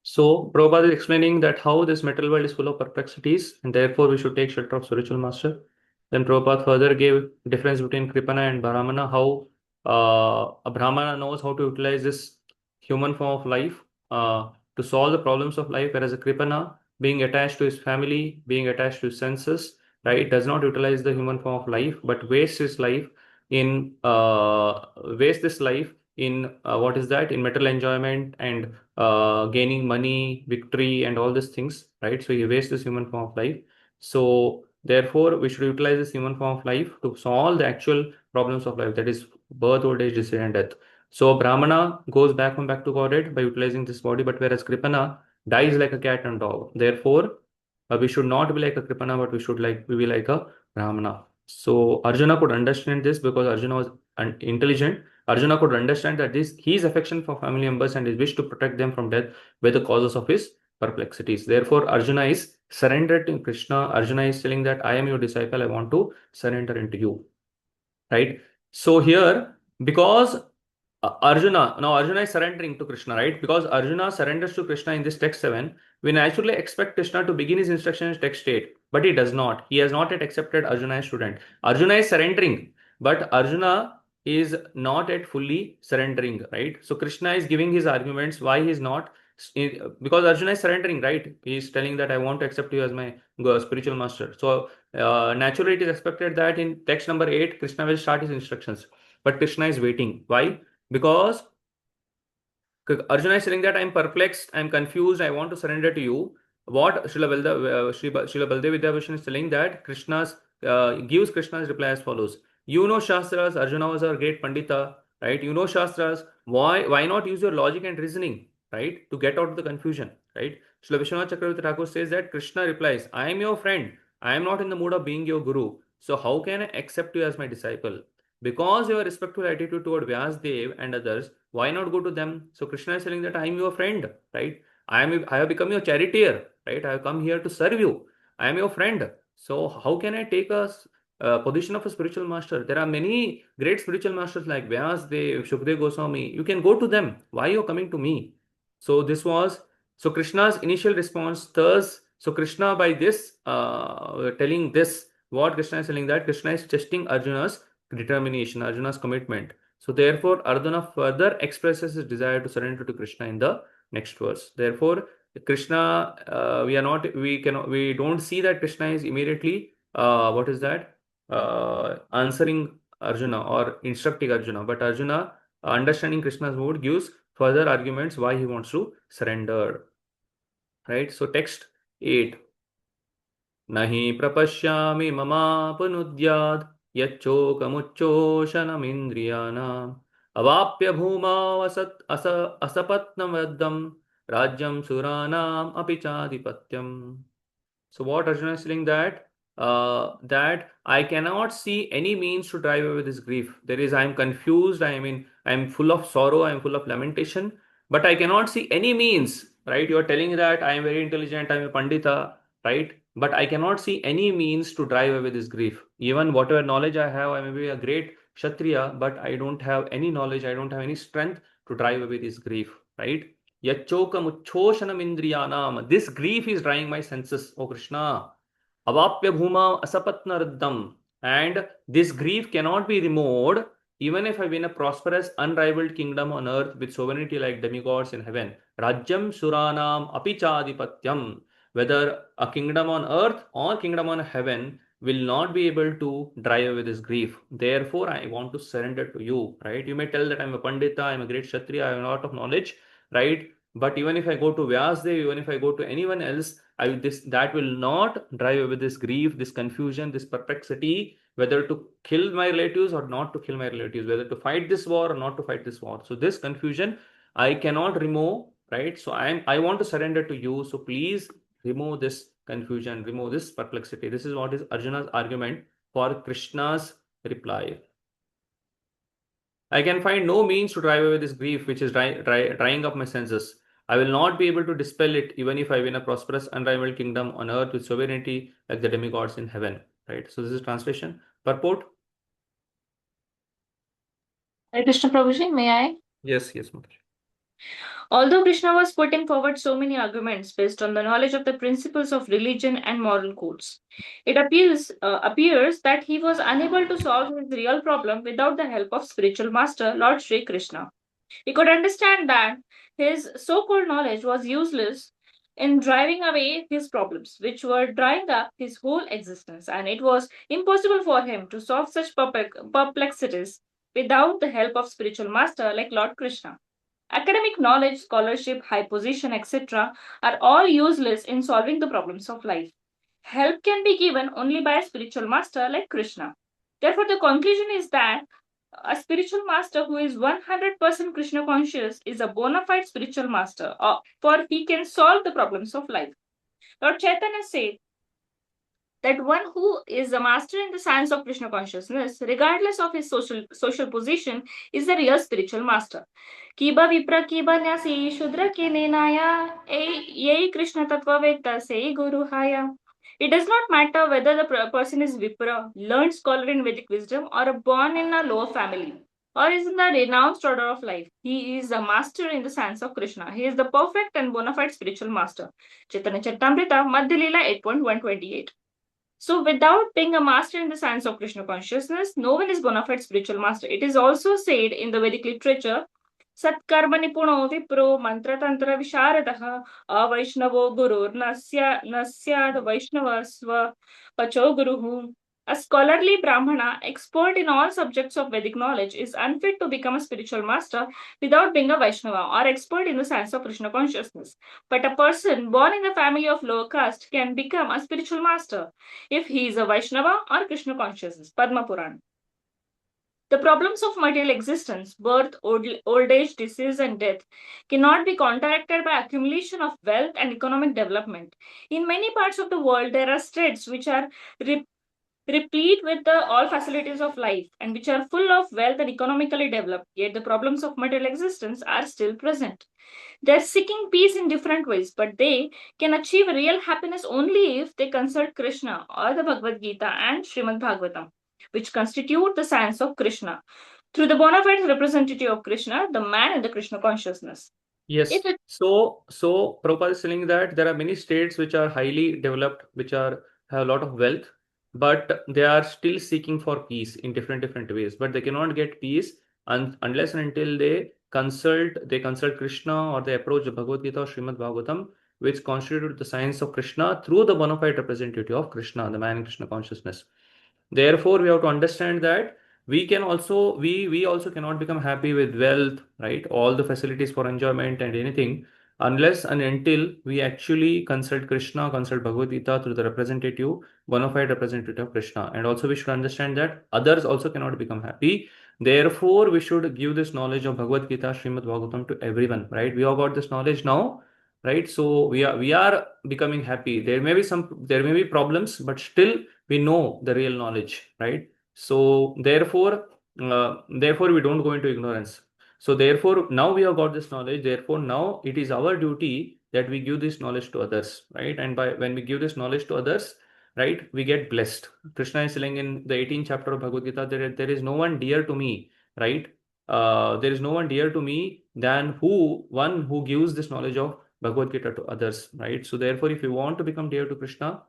So Prabhupada is explaining that how this material world is full of perplexities and therefore we should take shelter of spiritual master. Then Prabhupada further gave difference between Kripana and Brahmana, how a Brahmana knows how to utilize this human form of life to solve the problems of life, whereas a Kripana, being attached to his family, being attached to his senses, right, does not utilize the human form of life, but wastes his life in wastes this life in what is that, in material enjoyment and gaining money, victory, and all these things, right? So he wastes this human form of life. So therefore, we should utilize this human form of life to solve the actual problems of life, that is birth, old age, disease, and death. So Brahmana goes back to Godhead by utilizing this body, but whereas Kripana dies like a cat and dog. Therefore, we should not be like a Kripana, but we should be like a Brahmana. So Arjuna could understand this because Arjuna was intelligent. Arjuna could understand that his affection for family members and his wish to protect them from death were the causes of his perplexities. Therefore, Arjuna is surrendered to Krishna. Arjuna is telling that I am your disciple, I want to surrender into you. Right? So here, because Arjuna is surrendering to Krishna, right? Because Arjuna surrenders to Krishna in this text 7, we naturally expect Krishna to begin his instruction in text 8, but he does not. He has not yet accepted Arjuna as student. Arjuna is surrendering, but Arjuna is not yet fully surrendering, right? So Krishna is giving his arguments why he is not, because Arjuna is surrendering, right? He is telling that I want to accept you as my spiritual master. So naturally it is expected that in text number 8, Krishna will start his instructions, but Krishna is waiting. Why? Because Arjuna is saying that I'm perplexed, I'm confused, I want to surrender to you. What Srila Baldevya is telling that Krishna's gives Krishna's reply as follows. You know Shastras, Arjuna was a great Pandita, right? You know Shastras, why not use your logic and reasoning, right? To get out of the confusion, right? Srila Vishwanath Chakravarti Thakur says that Krishna replies, I am your friend, I am not in the mood of being your guru. So how can I accept you as my disciple? Because your respectful attitude toward Vyasdev and others, why not go to them? So Krishna is telling that I am your friend, right? I have become your charioteer, right? I have come here to serve you. I am your friend. So how can I take a position of a spiritual master? There are many great spiritual masters like Vyasdev, Shukdev Goswami. You can go to them. Why are you coming to me? So Krishna's initial response. Thus, so Krishna by this telling this, what Krishna is telling that Krishna is testing Arjuna's determination, Arjuna's commitment. So therefore, Arjuna further expresses his desire to surrender to Krishna in the next verse. Therefore, Krishna, we don't see that Krishna is immediately, answering Arjuna or instructing Arjuna, but Arjuna, understanding Krishna's mood, gives further arguments why he wants to surrender. Right? So text 8. Nahi prapashyami mamapanudyad yacchokamuccoshanamindriyanam avapya bhuma asapatnavaddam rajyam suranam apichadipatyam. So what Arjuna is saying that I cannot see any means to drive away this grief. I am confused, I am full of sorrow, I am full of lamentation, but I cannot see any means, right? You are telling that I am very intelligent, I am a Pandita, right? But I cannot see any means to drive away this grief. Even whatever knowledge I have, I may be a great Kshatriya, but I don't have any knowledge, I don't have any strength to drive away this grief, right? Yachchokamuccoshanamindriyanam. This grief is drying my senses, O Krishna. Avapya bhuma asapatnaraddam. And this grief cannot be removed even if I win a prosperous, unrivaled kingdom on earth with sovereignty like demigods in heaven. Rajyam suranam apichadipatyam. Whether a kingdom on earth or kingdom on heaven will not be able to drive away this grief. Therefore, I want to surrender to you, right? You may tell that I'm a Pandita, I'm a great Kshatriya, I have a lot of knowledge, right? But even if I go to Vyasdev, even if I go to anyone else, that will not drive away this grief, this confusion, this perplexity, whether to kill my relatives or not to kill my relatives, whether to fight this war or not to fight this war. So this confusion I cannot remove, right? So I want to surrender to you. So please remove this confusion, remove this perplexity. This is what is Arjuna's argument for Krishna's reply. I can find no means to drive away this grief which is drying up my senses. I will not be able to dispel it even if I win a prosperous, unrivaled kingdom on earth with sovereignty like the demigods in heaven. Right? So this is translation. Purport? Hare Krishna Prabhuji, may I? Yes, Mataji. Although Krishna was putting forward so many arguments based on the knowledge of the principles of religion and moral codes, it appears that he was unable to solve his real problem without the help of spiritual master, Lord Sri Krishna. He could understand that his so-called knowledge was useless in driving away his problems, which were drying up his whole existence, and it was impossible for him to solve such perplexities without the help of spiritual master like Lord Krishna. Academic knowledge, scholarship, high position, etc. are all useless in solving the problems of life. Help can be given only by a spiritual master like Krishna. Therefore, the conclusion is that a spiritual master who is 100% Krishna conscious is a bona fide spiritual master, for he can solve the problems of life. Lord Chaitanya said that one who is a master in the science of Krishna consciousness, regardless of his social position, is the real spiritual master. Kiba vipra kiba nyasi shudra ke nenaya, yei Krishna tattva vekta sei guru haya. It does not matter whether the person is vipra, learned scholar in Vedic wisdom, or born in a lower family, or is in the renounced order of life. He is a master in the science of Krishna. He is the perfect and bona fide spiritual master. Chaitanya Charitamrita, Madhya Leela 8.128. So, without being a master in the science of Krishna consciousness, no one is bona fide spiritual master. It is also said in the Vedic literature, Satkarma nipuno vipro mantra tantra visharadaha avaishnavo gurur nasyad vaishnava sva pacho guruhu. A scholarly Brahmana, expert in all subjects of Vedic knowledge, is unfit to become a spiritual master without being a Vaishnava or expert in the science of Krishna consciousness. But a person born in the family of lower caste can become a spiritual master if he is a Vaishnava or Krishna consciousness. Padma Purana. The problems of material existence, birth, old age, disease, and death, cannot be counteracted by accumulation of wealth and economic development. In many parts of the world, there are states which are replete with all facilities of life and which are full of wealth and economically developed, yet the problems of material existence are still present. They are seeking peace in different ways, but they can achieve real happiness only if they consult Krishna or the Bhagavad Gita and Srimad Bhagavatam, which constitute the science of Krishna. Through the bona fide representative of Krishna, the man in the Krishna consciousness. Yes. So Prabhupada is telling that there are many states which are highly developed, which have a lot of wealth, but they are still seeking for peace in different ways, but they cannot get peace unless and until they consult Krishna, or they approach the Bhagavad Gita or Srimad Bhagavatam, which constitute the science of Krishna through the bona fide representative of Krishna, the man in Krishna consciousness. Therefore, we have to understand that we also cannot become happy with wealth, right? All the facilities for enjoyment and anything, unless and until we actually consult Krishna, consult Bhagavad Gita through the representative, bona fide representative of Krishna. And also we should understand that others also cannot become happy. Therefore, we should give this knowledge of Bhagavad Gita, Srimad Bhagavatam to everyone, right? We have got this knowledge now, right? So we are becoming happy. There may be problems, but still we know the real knowledge, right? So therefore we don't go into ignorance. So therefore now we have got this knowledge, therefore now it is our duty that we give this knowledge to others, right? And when we give this knowledge to others, right, we get blessed. Krishna is telling in the 18th chapter of Bhagavad Gita that there is no one dear to me, right? There is no one dear to me than one who gives this knowledge of Bhagavad Gita to others, right? So therefore, if you want to become dear to Krishna,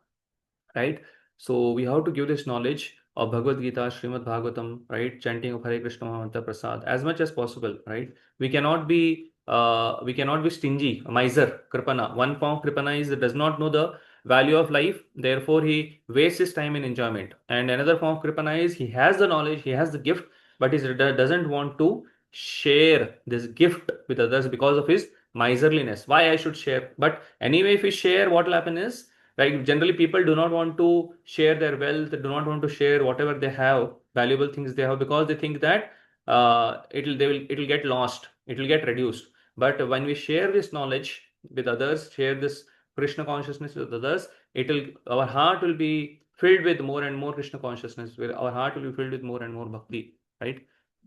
right, so we have to give this knowledge of Bhagavad Gita, Srimad Bhagavatam, right, chanting of Hare Krishna Mahamanta Prasad as much as possible, right? We cannot be stingy, a miser, kripana. One form of kripana is that does not know the value of life, therefore he wastes his time in enjoyment. And another form of kripana is he has the knowledge, he has the gift, but he doesn't want to share this gift with others because of his miserliness. Why I should share? But anyway, if we share, what will happen is, like, generally people do not want to share their wealth, do not want to share whatever they have, valuable things they have, because they think that it'll get lost, it will get reduced. But when we share this knowledge with others, share this Krishna consciousness with others, our heart will be filled with more and more Krishna consciousness, where our heart will be filled with more and more bhakti, right?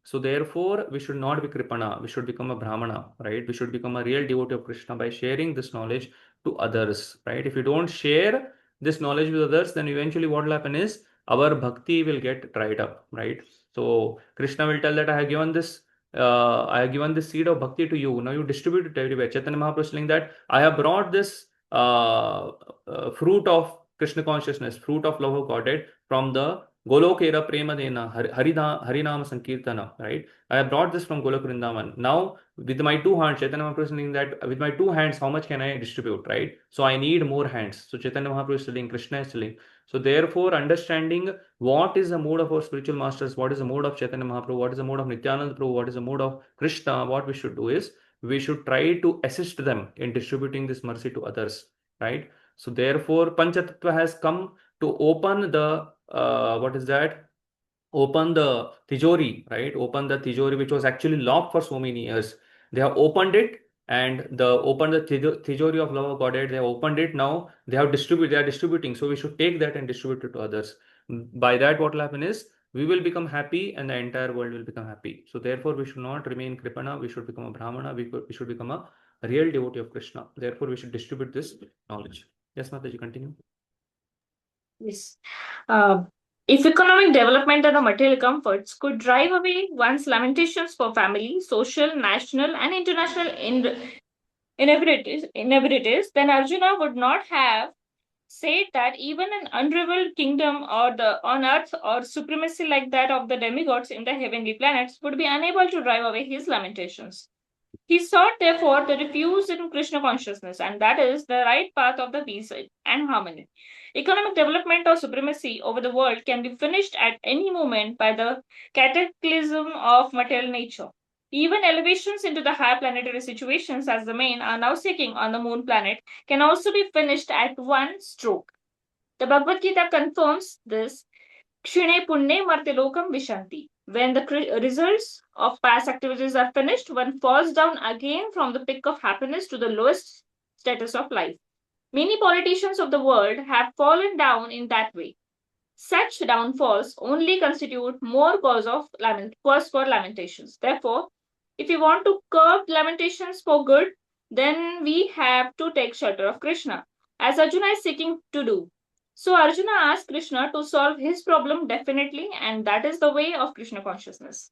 So therefore, we should not be kripana, we should become a brahmana, right? We should become a real devotee of Krishna by sharing this knowledge to others, right? If you don't share this knowledge with others, then eventually what will happen is our bhakti will get dried up, right? So Krishna will tell that I have given this seed of bhakti to you. Now you distribute it everywhere. Chaitanya Mahaprabhu is telling that I have brought this fruit of Krishna consciousness, fruit of love of Godhead from the Golokera Prema Dena Harinama Sankirtana, right? I have brought this from Golok Vrindavan. Now, with my two hands, Chaitanya Mahaprabhu is saying that with my two hands, how much can I distribute, right? So I need more hands. So Chaitanya Mahaprabhu is telling, Krishna is telling. So therefore, understanding what is the mode of our spiritual masters, what is the mode of Chaitanya Mahaprabhu, what is the mode of Nityananda Prabhu, what is the mode of Krishna, what we should do is, we should try to assist them in distributing this mercy to others, right? So therefore, Panchatattva has come to open the open the tijori, right? Open the tijori which was actually locked for so many years. They have opened it, and opened the tijori of love of Godhead. They have opened it. Now they are distributing. So we should take that and distribute it to others. By that, what will happen is we will become happy, and the entire world will become happy. So therefore, we should not remain kripana. We should become a brahmana. We should become a real devotee of Krishna. Therefore, we should distribute this knowledge. Yes, Mataji, continue. Yes. If economic development and the material comforts could drive away one's lamentations for family, social, national, and international inevitabilities, then Arjuna would not have said that even an unraveled kingdom on earth or supremacy like that of the demigods in the heavenly planets would be unable to drive away his lamentations. He sought, therefore, the refuge in Krishna consciousness, and that is the right path of the peace and harmony. Economic development or supremacy over the world can be finished at any moment by the cataclysm of material nature. Even elevations into the higher planetary situations, as the main are now seeking on the moon planet, can also be finished at one stroke. The Bhagavad Gita confirms this. Kshine punne martilokam vishanti. When the results of past activities are finished, one falls down again from the peak of happiness to the lowest status of life. Many politicians of the world have fallen down in that way. Such downfalls only constitute more cause for lamentations. Therefore, if we want to curb lamentations for good, then we have to take shelter of Krishna, as Arjuna is seeking to do. So Arjuna asked Krishna to solve his problem definitely, and that is the way of Krishna consciousness.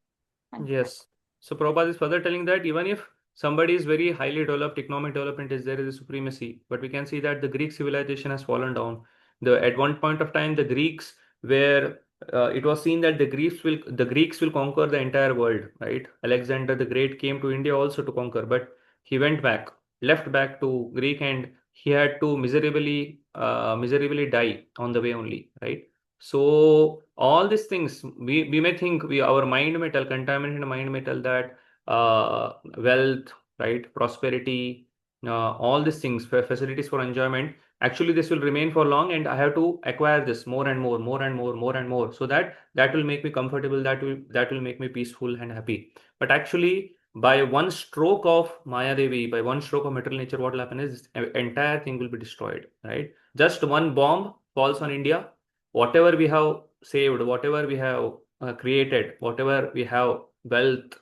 Yes. So Prabhupada is further telling that even if somebody is very highly developed, economic development is there is a supremacy, but we can see that the Greek civilization has fallen down. At one point of time, the Greeks where it was seen that the Greeks will conquer the entire world, right? Alexander the Great came to India also to conquer, but he left back to Greek, and he had to miserably die on the way only, right? So all these things, we may think, our mind may tell, contaminated mind may tell that wealth, right, prosperity, all these things, facilities for enjoyment, actually this will remain for long, and I have to acquire this more and more, so that will make me comfortable, that will make me peaceful and happy. But actually, by one stroke of Maya Devi, by one stroke of material nature, what will happen is this entire thing will be destroyed, right? Just one bomb falls on India, whatever we have saved, whatever we have created, whatever we have, wealth,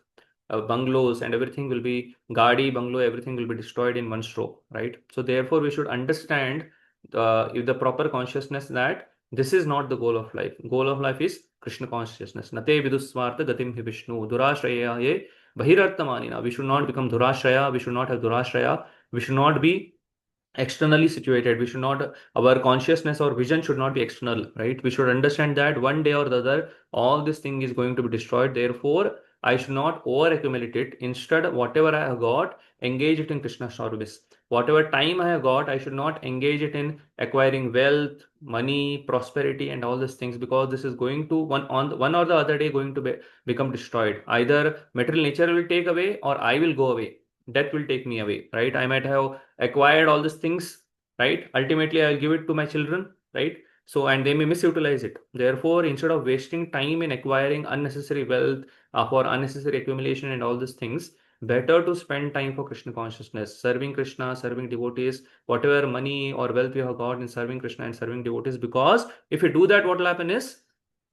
bungalows and everything will be bungalow, everything will be destroyed in one stroke, right? So therefore we should understand with the proper consciousness that this is not the goal of life. Goal of life is Krishna consciousness. Nate viduswartha gatim hi Vishnu durashraya ye bahirarthamanina. We should not become durashraya, we should not have durashraya, we should not be externally situated, we should not, our consciousness or vision should not be external, right? We should understand that one day or the other all this thing is going to be destroyed. Therefore I should not over accumulate it. Instead, whatever I have got, engage it in Krishna service. Whatever time I have got, I should not engage it in acquiring wealth, money, prosperity and all these things, because this is going to one or the other day going to become destroyed. Either material nature will take away or I will go away, death will take me away, right? I might have acquired all these things, right? Ultimately I'll give it to my children, right? So, and they may misutilize it. Therefore, instead of wasting time in acquiring unnecessary wealth, for unnecessary accumulation and all these things, better to spend time for Krishna consciousness, serving Krishna, serving devotees, whatever money or wealth you have got in serving Krishna and serving devotees. Because if you do that, what will happen is,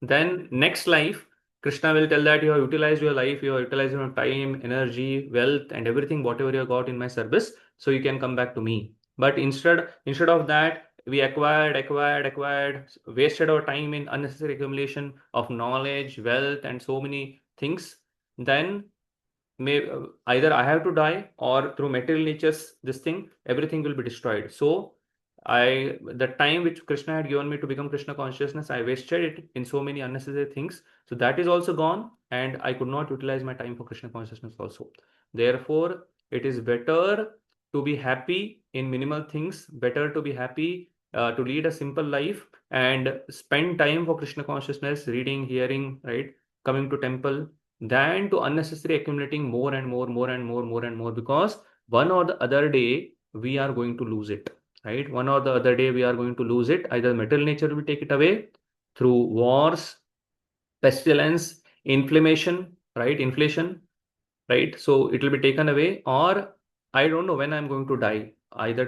then next life Krishna will tell that you have utilized your life, you have utilized your time, energy, wealth, and everything, whatever you have got in my service, so you can come back to me. But instead of that, we acquired, wasted our time in unnecessary accumulation of knowledge, wealth, and so many things. Then either I have to die, or through material nature's this thing, everything will be destroyed. So the time which Krishna had given me to become Krishna consciousness, I wasted it in so many unnecessary things. So that is also gone, and I could not utilize my time for Krishna consciousness also. Therefore, it is better to be happy in minimal things, better to be happy to lead a simple life and spend time for Krishna consciousness, reading, hearing, right, coming to temple, than to unnecessary accumulating more and more, because one or the other day we are going to lose it, right? One or the other day we are going to lose it. Either material nature will take it away through wars, pestilence, inflammation, right? Inflation, right? So it will be taken away, or I don't know when I'm going to die. Either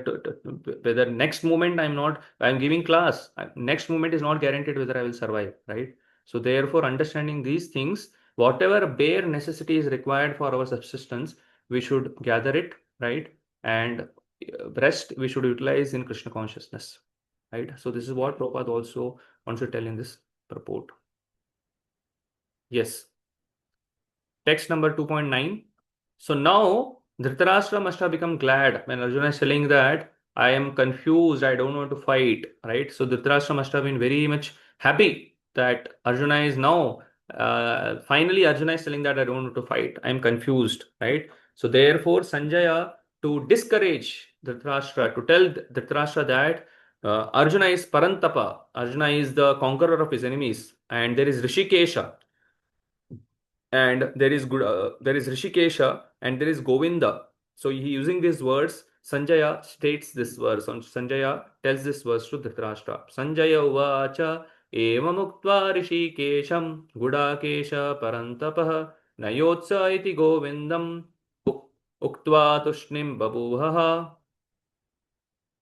whether next moment I'm giving class, next moment is not guaranteed whether I will survive, right? So therefore, understanding these things, whatever bare necessity is required for our subsistence, we should gather it, right? And rest we should utilize in Krishna consciousness, right? So this is what Prabhupada also wants to tell in this purport. Yes. Text number 2.9. So now Dhritarashtra must have become glad when Arjuna is telling that I am confused, I don't want to fight, right? So Dhritarashtra must have been very much happy that Arjuna is now, finally Arjuna is telling that I don't want to fight, I am confused, right? So therefore Sanjaya, to discourage Dhritarashtra, to tell Dhritarashtra that Arjuna is Parantapa, Arjuna is the conqueror of his enemies, and there is Rishikesha, and there is Rishikesha, and there is Govinda. So he using these words, Sanjaya states this verse, and Sanjaya tells this verse to Dhritarashtra. Sanjaya uvacha evam uktva Rishikesham gudakesha parantapah nayotsa iti govindam uktva tushnim babuhaha.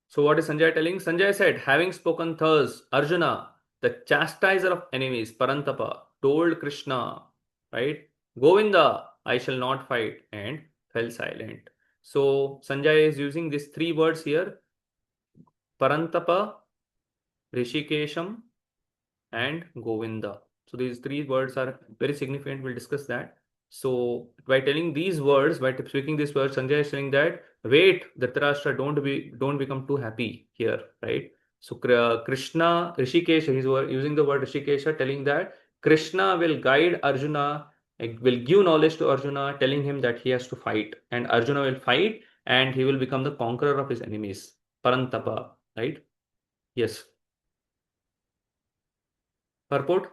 So what is Sanjaya telling? Sanjaya said, having spoken thus, Arjuna, the chastiser of enemies, Parantapa, told Krishna, right, Govinda, I shall not fight, and fell silent. So Sanjaya is using these three words here, Parantapa, Rishikesham, and Govinda. So these three words are very significant. We'll discuss that. So by telling these words, by speaking these words, Sanjaya is saying that wait, Dhritarashtra, don't become too happy here, right? So Krishna, Rishikesha, he's using the word Rishikesha, telling that Krishna will guide Arjuna, will give knowledge to Arjuna, telling him that he has to fight, and Arjuna will fight, and he will become the conqueror of his enemies. Parantapa, right? Yes. Purport?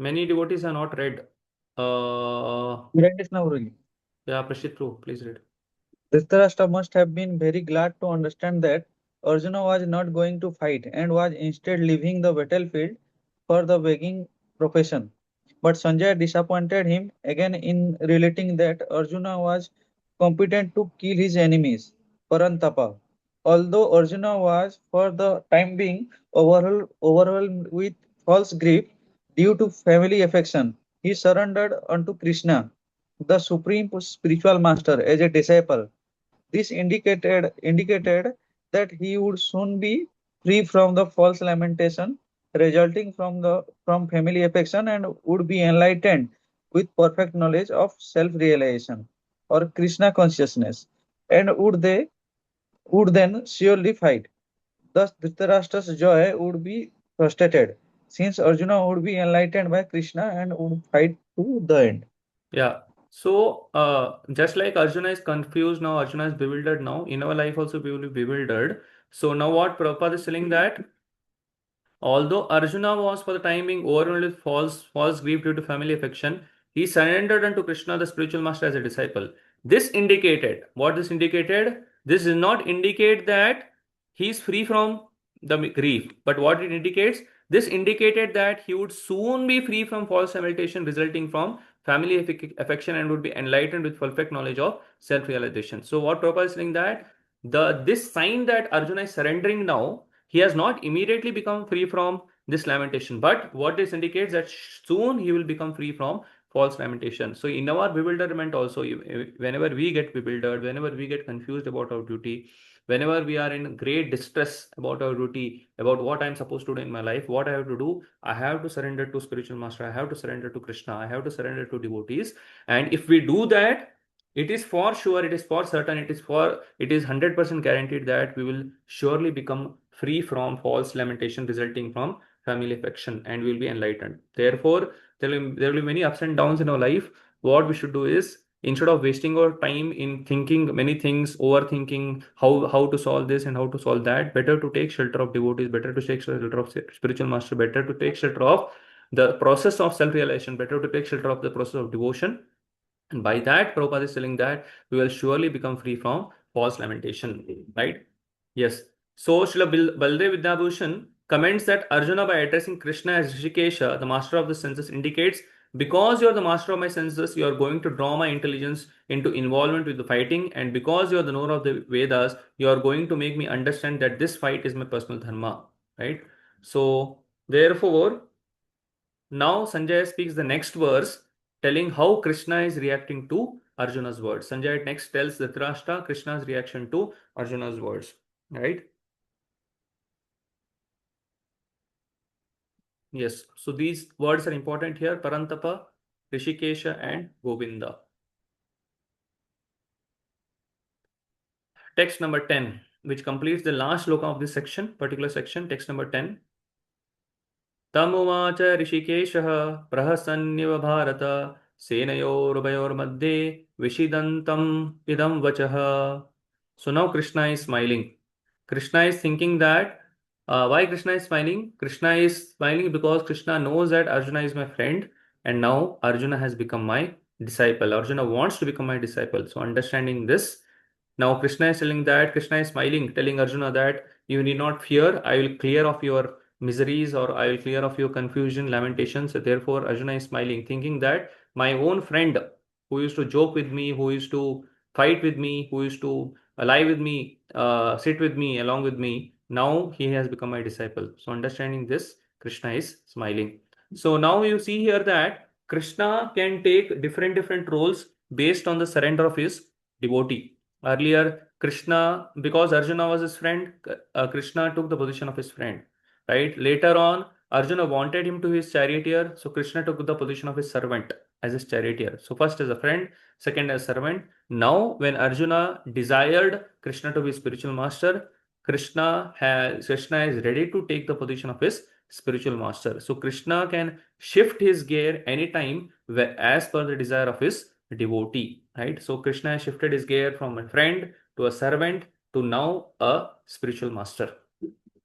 Many devotees are not read. Hare Krishna Guruji. Yeah, Prashit Prabhu, please read. Dhritarashtra must have been very glad to understand that Arjuna was not going to fight and was instead leaving the battlefield for the begging profession. But Sanjay disappointed him again in relating that Arjuna was competent to kill his enemies, Parantapa. Although Arjuna was for the time being overwhelmed with false grief due to family affection, he surrendered unto Krishna, the supreme spiritual master, as a disciple. This indicated that he would soon be free from the false lamentation resulting from family affection and would be enlightened with perfect knowledge of self-realization or Krishna consciousness, and would then surely fight. Thus Dhritarashtra's joy would be frustrated, since Arjuna would be enlightened by Krishna and would fight to the end. Yeah. So, just like Arjuna is confused now, Arjuna is bewildered now. In our life also, we will be bewildered. So now what Prabhupada is telling that although Arjuna was for the time being overwhelmed with false grief due to family affection, he surrendered unto Krishna, the spiritual master, as a disciple. This indicated, what this indicated? This does not indicate that he is free from the grief, but what it indicates? This indicated that he would soon be free from false lamentation resulting from family affection and would be enlightened with perfect knowledge of self-realization. So what Prabhupada is saying that this sign that Arjuna is surrendering now, he has not immediately become free from this lamentation, but what this indicates that soon he will become free from false lamentation. So in our bewilderment also, whenever we get bewildered, whenever we get confused about our duty, whenever we are in great distress about our duty, about what I'm supposed to do in my life, what I have to do, I have to surrender to spiritual master, I have to surrender to Krishna, I have to surrender to devotees. And if we do that, it is for sure, it is for certain, it is 100% guaranteed that we will surely become free from false lamentation resulting from family affection and we will be enlightened. Therefore, there will be many ups and downs in our life. What we should do is, instead of wasting our time in thinking many things, overthinking how to solve this and how to solve that, better to take shelter of devotees, better to take shelter of spiritual master, better to take shelter of the process of self-realization, better to take shelter of the process of devotion. And by that, Prabhupada is telling that we will surely become free from false lamentation, right? Yes. So, Srila Baldev Vidyabhushan comments that Arjuna, by addressing Krishna as Rishikesha, the master of the senses, indicates because you are the master of my senses, you are going to draw my intelligence into involvement with the fighting, and because you are the knower of the Vedas, you are going to make me understand that this fight is my personal dharma, right? So, therefore, now Sanjay speaks the next verse telling how Krishna is reacting to Arjuna's words. Sanjay next tells Dhritarashtra Krishna's reaction to Arjuna's words, right? Yes, so these words are important here: Parantapa, Rishikesha, and Govinda. Text number 10, which completes the last sloka of this section, particular section, text number 10. तमुवाच ऋषिकेशः प्रहसन्निव Bharat सेनयोरुभयोर्मध्ये विषिदन्तम् idam vachah. So now Krishna is smiling. Krishna is thinking that why Krishna is smiling? Krishna is smiling because Krishna knows that Arjuna is my friend and now Arjuna has become my disciple. Arjuna wants to become my disciple. So understanding this, now Krishna is telling that, Krishna is smiling, telling Arjuna that you need not fear, I will clear off your miseries or I will clear off your confusion, lamentations. Therefore, Arjuna is smiling, thinking that my own friend who used to joke with me, who used to fight with me, who used to lie with me, sit with me, along with me, now he has become my disciple. So understanding this, Krishna is smiling. So now you see here that Krishna can take different roles based on the surrender of his devotee. Earlier, Krishna, because Arjuna was his friend, Krishna took the position of his friend, right? Later on, Arjuna wanted him to his charioteer, so Krishna took the position of his servant as his charioteer. So first as a friend, second as servant. Now, when Arjuna desired Krishna to be spiritual master, Krishna is ready to take the position of his spiritual master. So Krishna can shift his gear anytime as per the desire of his devotee, right? So Krishna has shifted his gear from a friend to a servant to now a spiritual master.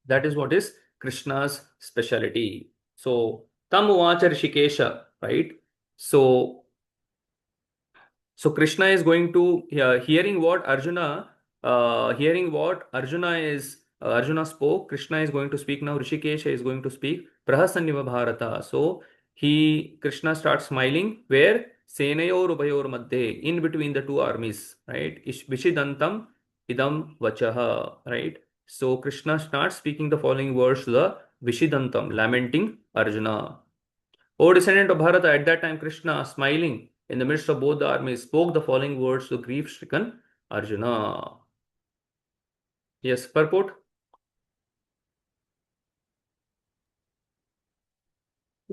That is what is Krishna's speciality. So Tam Uvacha Rishikesha, right? So Krishna is going to hearing what Arjuna Arjuna spoke. Krishna is going to speak now. Rishikesha is going to speak. Prahasanniva Bharata. So Krishna starts smiling where Senayor Ubayor Madhe, in between the two armies, right? Vishidantam idam vachaha, right? So Krishna starts speaking the following words to the Vishidantam, lamenting Arjuna. O descendant of Bharata, at that time Krishna, smiling in the midst of both the armies, spoke the following words to grief-stricken Arjuna. Yes, purport?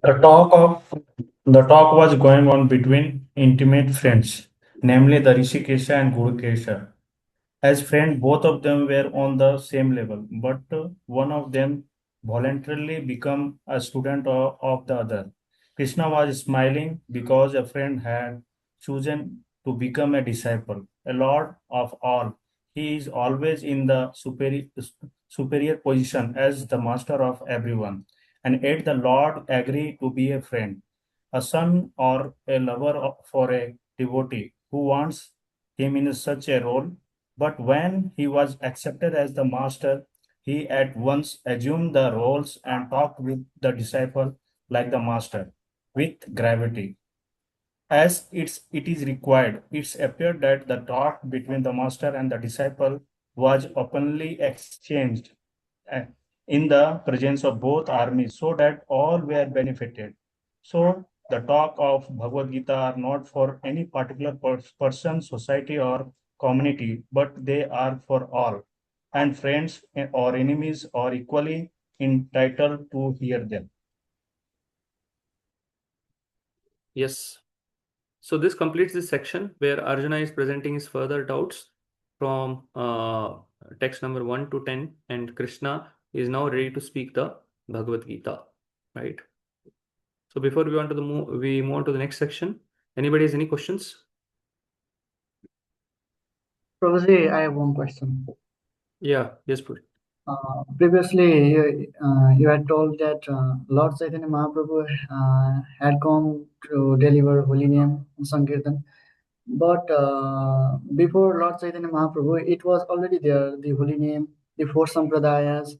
The talk was going on between intimate friends, namely the Rishikesha and Gurukesha. As friends, both of them were on the same level, but one of them voluntarily became a student of the other. Krishna was smiling because a friend had chosen to become a disciple, a lord of all. He is always in the superior position as the master of everyone. And yet the Lord agreed to be a friend, a son or a lover for a devotee who wants him in such a role. But when he was accepted as the master, he at once assumed the roles and talked with the disciple like the master, with gravity. As it is required, it appeared that the talk between the master and the disciple was openly exchanged uh, in the presence of both armies so that all were benefited. So the talk of Bhagavad Gita are not for any particular person, society, or community, but they are for all. And friends or enemies are equally entitled to hear them. Yes. So this completes this section where Arjuna is presenting his further doubts from text number 1 to 10, and Krishna is now ready to speak the Bhagavad Gita, right? So before we move on to the next section, anybody has any questions? Prabhuji, I have one question. Yeah, yes, please. Previously, you had told that Lord Chaitanya Mahaprabhu had come to deliver holy name and Sankirtan. But before Lord Chaitanya Mahaprabhu, it was already there, the holy name, the four sampradayas,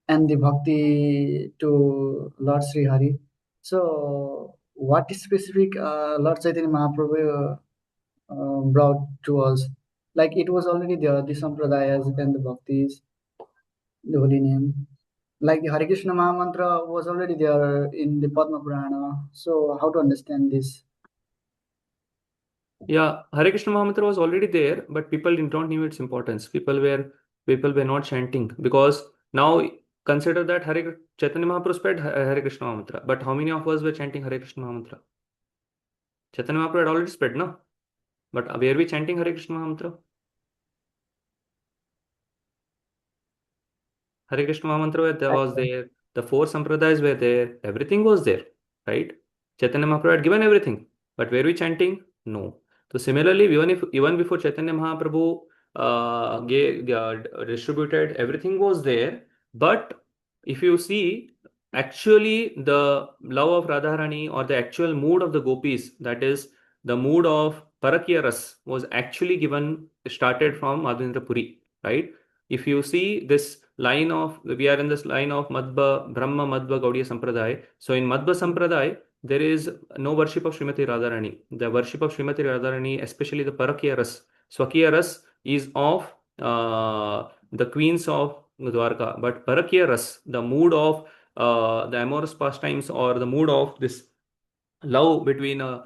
and the bhakti to Lord Sri Hari. So, what is specific Lord Chaitanya Mahaprabhu brought to us? Like it was already there, the sampradayas and the bhaktis, the holy name. Like the Hare Krishna Maha Mantra was already there in the Padma Purana. So, how to understand this? Yeah, Hare Krishna Mahamantra was already there, but people did not know its importance. People were not chanting, because now consider that Chaitanya Mahaprabhu spread Hare Krishna Mahamantra, but how many of us were chanting Hare Krishna Mahamantra? Chaitanya Mahaprabhu had already spread, no? But were we chanting Hare Krishna Mahamantra? Hare Krishna Mahamantra was there, the four sampradayas were there, everything was there, right? Chaitanya Mahaprabhu had given everything, but were we chanting? No. So similarly, even before Chaitanya Mahaprabhu distributed, everything was there. But if you see, actually the love of Radharani, or the actual mood of the gopis, that is the mood of Parakya Ras, was actually started from Madhavendra Puri, right? If you see this we are in this line of Madhva, Brahma Madhva Gaudiya Sampradaya. So in Madhva Sampradaya, there is no worship of Srimati Radharani. The worship of Srimati Radharani, especially the Parakya Ras, Swakya Ras, is of the queens of Dwarka. But Parakya Ras, the mood of the amorous pastimes, or the mood of this love between a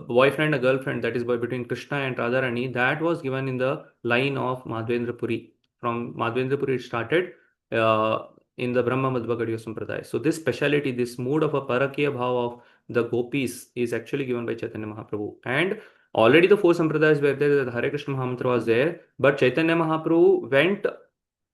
boyfriend and a girlfriend, that is between Krishna and Radharani, that was given in the line of Madhvendra Puri. From Madhvendra Puri it started in the Brahma Madhvagadiya Sampradaya. So this speciality, this mood of a Parakya Bhava of the gopis is actually given by Chaitanya Mahaprabhu. And already the four Sampradayas were there, the Hare Krishna Mahamantra was there, but Chaitanya Mahaprabhu went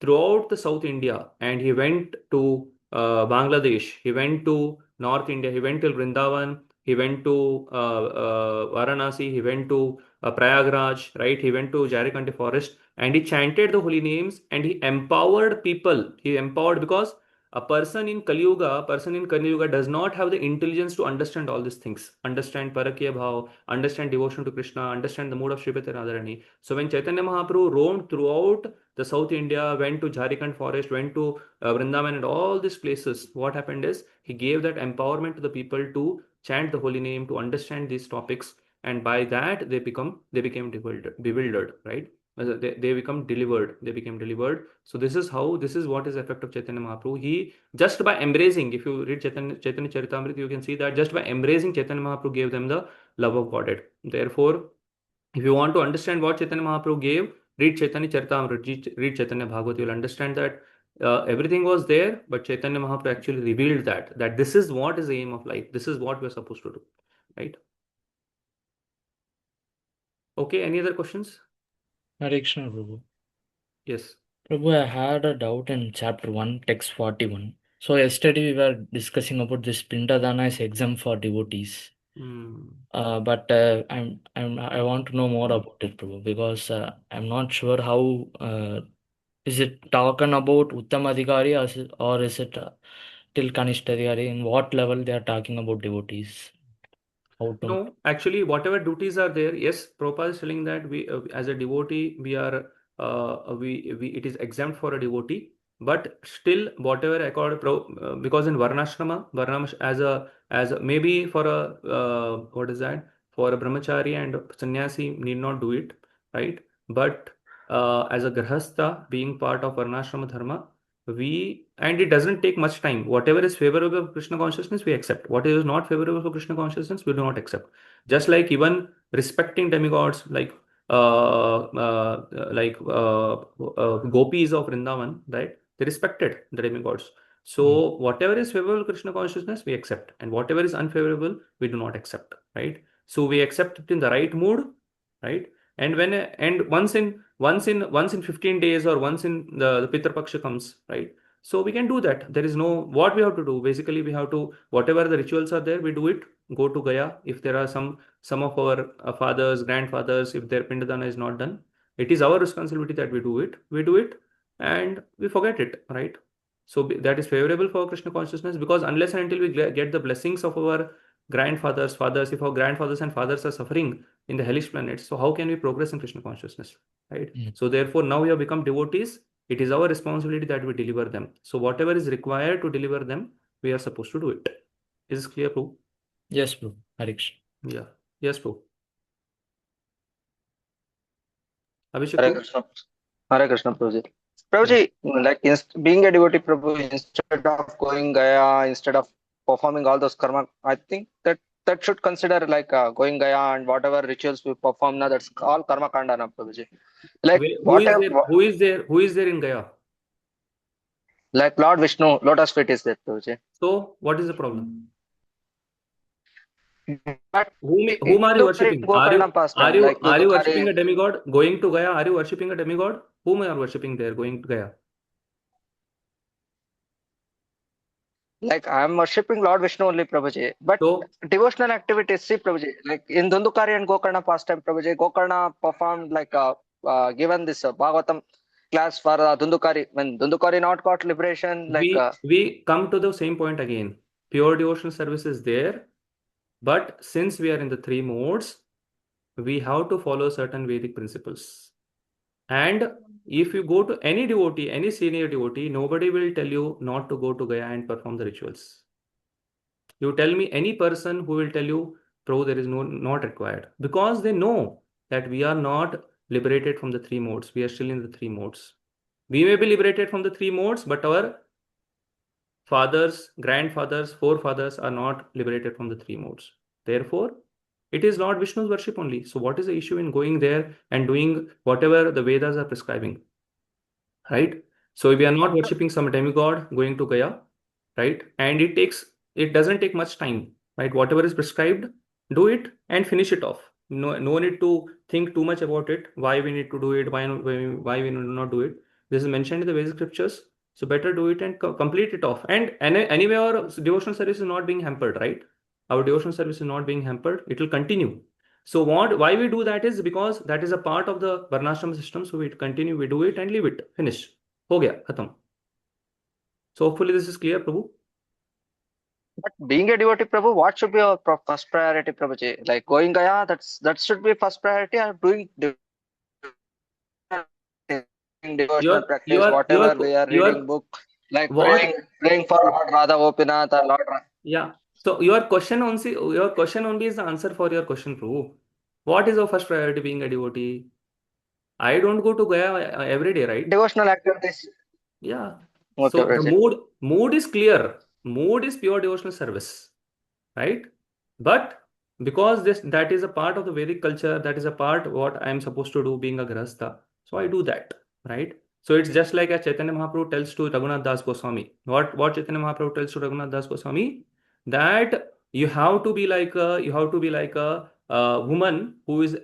throughout the South India, and he went to Bangladesh, he went to North India, he went to Vrindavan, he went to Varanasi, he went to Prayagraj, right? He went to Jharikandi forest, and he chanted the holy names, and he empowered people. He empowered, because a person in Kali Yuga does not have the intelligence to understand all these things, understand Parakya Bhav, understand devotion to Krishna, understand the mood of Srimati Radharani. So when Chaitanya Mahaprabhu roamed throughout the South India, went to Jharikand forest, went to Vrindavan and all these places, what happened is he gave that empowerment to the people to chant the holy name, to understand these topics, and by that they became bewildered, right? They become delivered. They became delivered. So this is what is the effect of Chaitanya Mahaprabhu. He, just by embracing, if you read Chaitanya Charitamrita, you can see that just by embracing, Chaitanya Mahaprabhu gave them the love of Godhead. Therefore, if you want to understand what Chaitanya Mahaprabhu gave, read Chaitanya Charitamrita, read Chaitanya Bhagavat. You'll understand that everything was there, but Chaitanya Mahaprabhu actually revealed that this is what is the aim of life. This is what we're supposed to do, right? Okay, any other questions? Hare Krishna, Prabhu. Yes. Prabhu, I had a doubt in chapter 1, text 41. So yesterday we were discussing about this Pindadana is exempt for devotees. But I want to know more about it, Prabhu, because I'm not sure how is it talking about Uttamadhikari, or is it till Kanishtadhikari? In what level they are talking about devotees? How to No, actually, whatever duties are there, yes, Prabhupada is telling that we, as a devotee, we are, it is exempt for a devotee, but still, whatever because in Varnashrama, as a, maybe for a, what is that? For a brahmachari and sannyasi need not do it, right? But as a grahastha, being part of Varnashrama dharma, and it doesn't take much time. Whatever is favorable for Krishna consciousness, we accept. What is not favorable for Krishna consciousness, we do not accept. Just like even respecting demigods, like gopis of Vrindavan, right? They respected the demigods. So whatever is favorable to Krishna consciousness, we accept, and whatever is unfavorable, we do not accept, right? So we accept it in the right mood, right? And once in 15 days, or once in the Pitr Paksha comes, right? So we can do that. There is no, what we have to do. Basically, we have to, whatever the rituals are there, we do it. Go to Gaya. If there are some of our fathers, grandfathers, if their Pindadana is not done, it is our responsibility that we do it. We do it and we forget it, right? So that is favorable for Krishna consciousness, because unless and until we get the blessings of our grandfathers, fathers, if our grandfathers and fathers are suffering in the hellish planets, so how can we progress in Krishna consciousness, right? So therefore, now we have become devotees. It is our responsibility that we deliver them. So whatever is required to deliver them, we are supposed to do it. Is this clear, Prabhu? Yes, Prabhu. Hare Krishna. Yeah. Yes, Prabhu. Abhishek, Hare Prabhu? Krishna. Hare Krishna, Prabhuji. Prabhuji, like being a devotee, Prabhu, instead of going Gaya, instead of performing all those karma, I think that should consider like going Gaya and whatever rituals we perform now, that's all karma kanda na, Prabhuji. Like Who is whatever, there? Who is there? Who is there in Gaya? like Lord Vishnu, lotus feet is there, Prabhuji. So what is the problem? But Whom are you worshipping? Are you worshipping a Dundukari, demigod? Going to Gaya, are you worshipping a demigod? Whom are you worshipping there going to Gaya? like I am worshipping Lord Vishnu only, Prabhuji. But So devotional activities, see, Prabhuji, like in Dundukari and Gokarna pastime, Prabhuji, Gokarna performed like given this Bhagavatam class for Dundukari. When Dundukari not got liberation, like we come to the same point again. Pure devotional service is there, but since we are in the three modes, we have to follow certain Vedic principles. And if you go to any devotee, any senior devotee, nobody will tell you not to go to Gaya and perform the rituals. You tell me any person who will tell you, Prabhu, there is not required, because they know that we are not liberated from the three modes. We are still in the three modes. We may be liberated from the three modes, but our fathers, grandfathers, forefathers are not liberated from the three modes. Therefore, it is Lord Vishnu's worship only. So what is the issue in going there and doing whatever the Vedas are prescribing? Right? So if we are not worshipping some demigod going to Gaya, right? And it doesn't take much time, right? Whatever is prescribed, do it and finish it off. No need to think too much about it. Why we need to do it? Why we do not do it? This is mentioned in the Vedic scriptures. So better do it and complete it off. And anyway, our devotional service is not being hampered, right? Our devotional service is not being hampered. It will continue. So why we do that is because that is a part of the Varnashram system. So we continue, we do it and leave it. Finish. Ho gaya, khatam. So hopefully this is clear, Prabhu. But being a devotee, Prabhu, what should be our first priority, Prabhuji? Like going Gaya, that should be first priority, or doing devotional practice, whatever we are reading book, like praying for Lord Radha Gopinath or Lord. Yeah. So your question only is the answer for your question, Prabhu. What is our first priority being a devotee? I don't go to Gaya every day, right? Devotional activities. Yeah. Okay, So the Prabhuji. mood is clear. Mood is pure devotional service, right? But because that is a part of the Vedic culture, that is a part what I am supposed to do being a Grahastha. So I do that, right? So it's just like as Chaitanya Mahaprabhu tells to Raghunath Das Goswami. What Chaitanya Mahaprabhu tells to Raghunath Das Goswami? That you have to be like a woman who is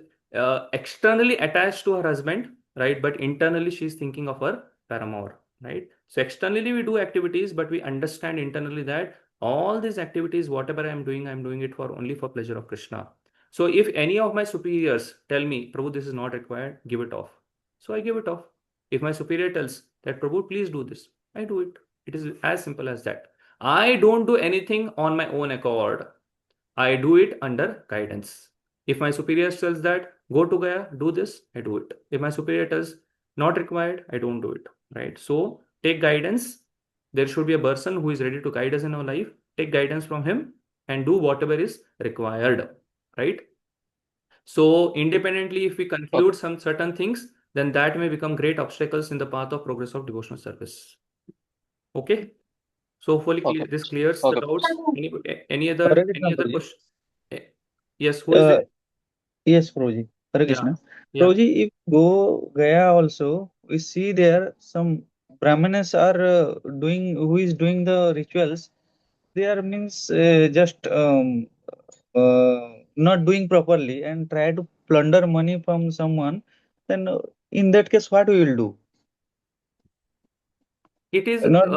externally attached to her husband, right? But internally she is thinking of her paramour, right? So externally we do activities, but we understand internally that all these activities, whatever I'm doing it for only for pleasure of Krishna. So if any of my superiors tell me, Prabhu, this is not required, give it off. So I give it off. If my superior tells that, Prabhu, please do this, I do it. It is as simple as that. I don't do anything on my own accord. I do it under guidance. If my superior tells that, go to Gaya, do this, I do it. If my superior tells, not required, I don't do it, right? So take guidance. There should be a person who is ready to guide us in our life. Take guidance from him and do whatever is required, right? So independently, if we conclude some certain things, then that may become great obstacles in the path of progress of devotional service. Okay. So hopefully this clears the doubts. Any other question? Yes, who is there? Yes, Prabhuji. Hare Krishna. Yeah. Prabhuji, if go Gaya also, we see there some Brahmanas are who is doing the rituals. They are just not doing properly and try to plunder money from someone. Then in that case, what we will do? It is not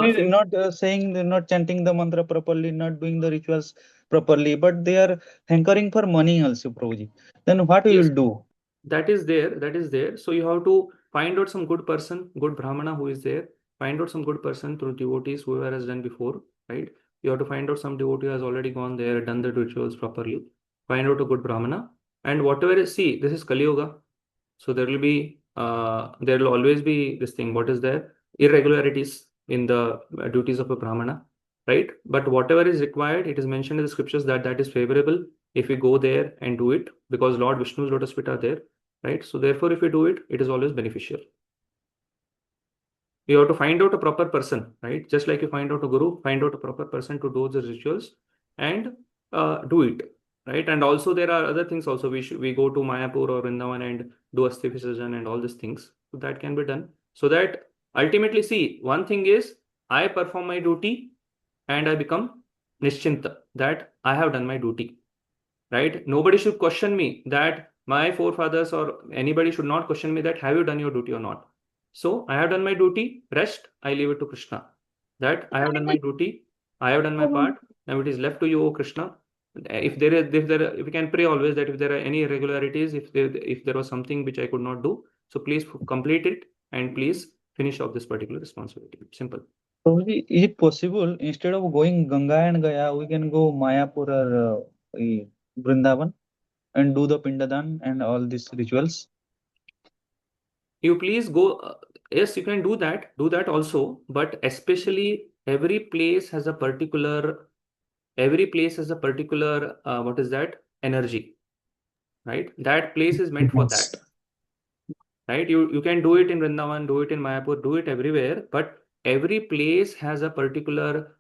saying, not chanting the mantra properly, not doing the rituals properly, but they are hankering for money also, Prabhuji. Then what we will do? That is there. So you have to find out some good person, good Brahmana who is there. Find out some good person through devotees, whoever has done before, right? You have to find out some devotee who has already gone there, done the rituals properly. Find out a good Brahmana. And whatever is, see, this is Kali Yuga. So there will always be this thing. What is there? Irregularities in the duties of a Brahmana, right? But whatever is required, it is mentioned in the scriptures that is favorable if we go there and do it, because Lord Vishnu's lotus feet are there, right? So therefore, if we do it, it is always beneficial. You have to find out a proper person, right? Just like you find out a guru, find out a proper person to do the rituals and do it, right? And also there are other things also. We go to Mayapur or Vrindavan and do Asti Visarjan and all these things. So that can be done. So that ultimately, see, one thing is I perform my duty and I become Nischinta, that I have done my duty, right? Nobody should question me, that my forefathers or anybody should not question me that have you done your duty or not. So I have done my duty, rest I leave it to Krishna. That I have done my duty, I have done my part, now it is left to you, O Krishna. If we can pray always that if there are any irregularities, if there was something which I could not do, so please complete it and please finish off this particular responsibility. Simple. Probably, is it possible instead of going Ganga and Gaya, we can go Mayapur or Vrindavan and do the Pindadan and all these rituals? You please go. Yes, you can do that also, but especially every place has a particular what is that, energy, right? That place is meant for that, right? You can do it in Vrindavan, do it in Mayapur, do it everywhere, but every place has a particular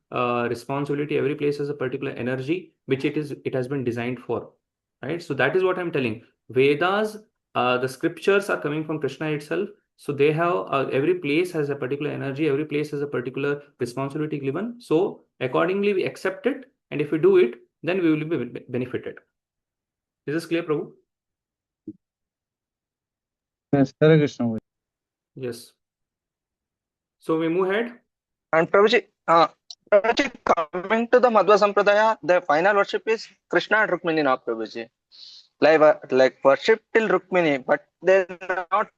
responsibility, every place has a particular energy which it has been designed for, right? So that is what I'm telling. Vedas, the scriptures are coming from Krishna itself. So they have every place has a particular energy, every place has a particular responsibility given. So accordingly, we accept it, and if we do it, then we will be benefited. Is this clear, Prabhu? Yes, Hare Krishna. Yes. So we move ahead. And Prabhuji, coming to the Madhva Sampradaya, the final worship is Krishna and Rukmini now, Prabhuji. Like worship till Rukmini, but they're not.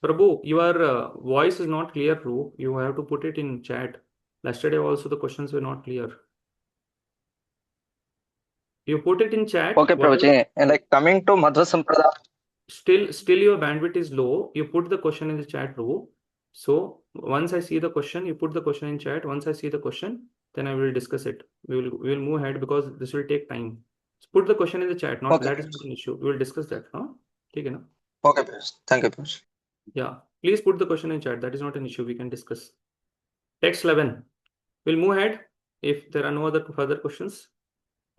Prabhu, your voice is not clear, Prabhu. You have to put it in chat. Yesterday also the questions were not clear. You put it in chat. Okay, Prabhuji. And like coming to Madhva Sampradaya. Still your bandwidth is low. You put the question in the chat, Prabhu. So once I see the question, you put the question in chat. Once I see the question, then I will discuss it. We will move ahead because this will take time. So put the question in the chat. Not Okay. That is not an issue. We will discuss that. Huh? Okay, na? Okay, Prabhuji. Thank you, Prabhuji. Yeah. Please put the question in chat. That is not an issue. We can discuss. Text 11. We'll move ahead if there are no other further questions.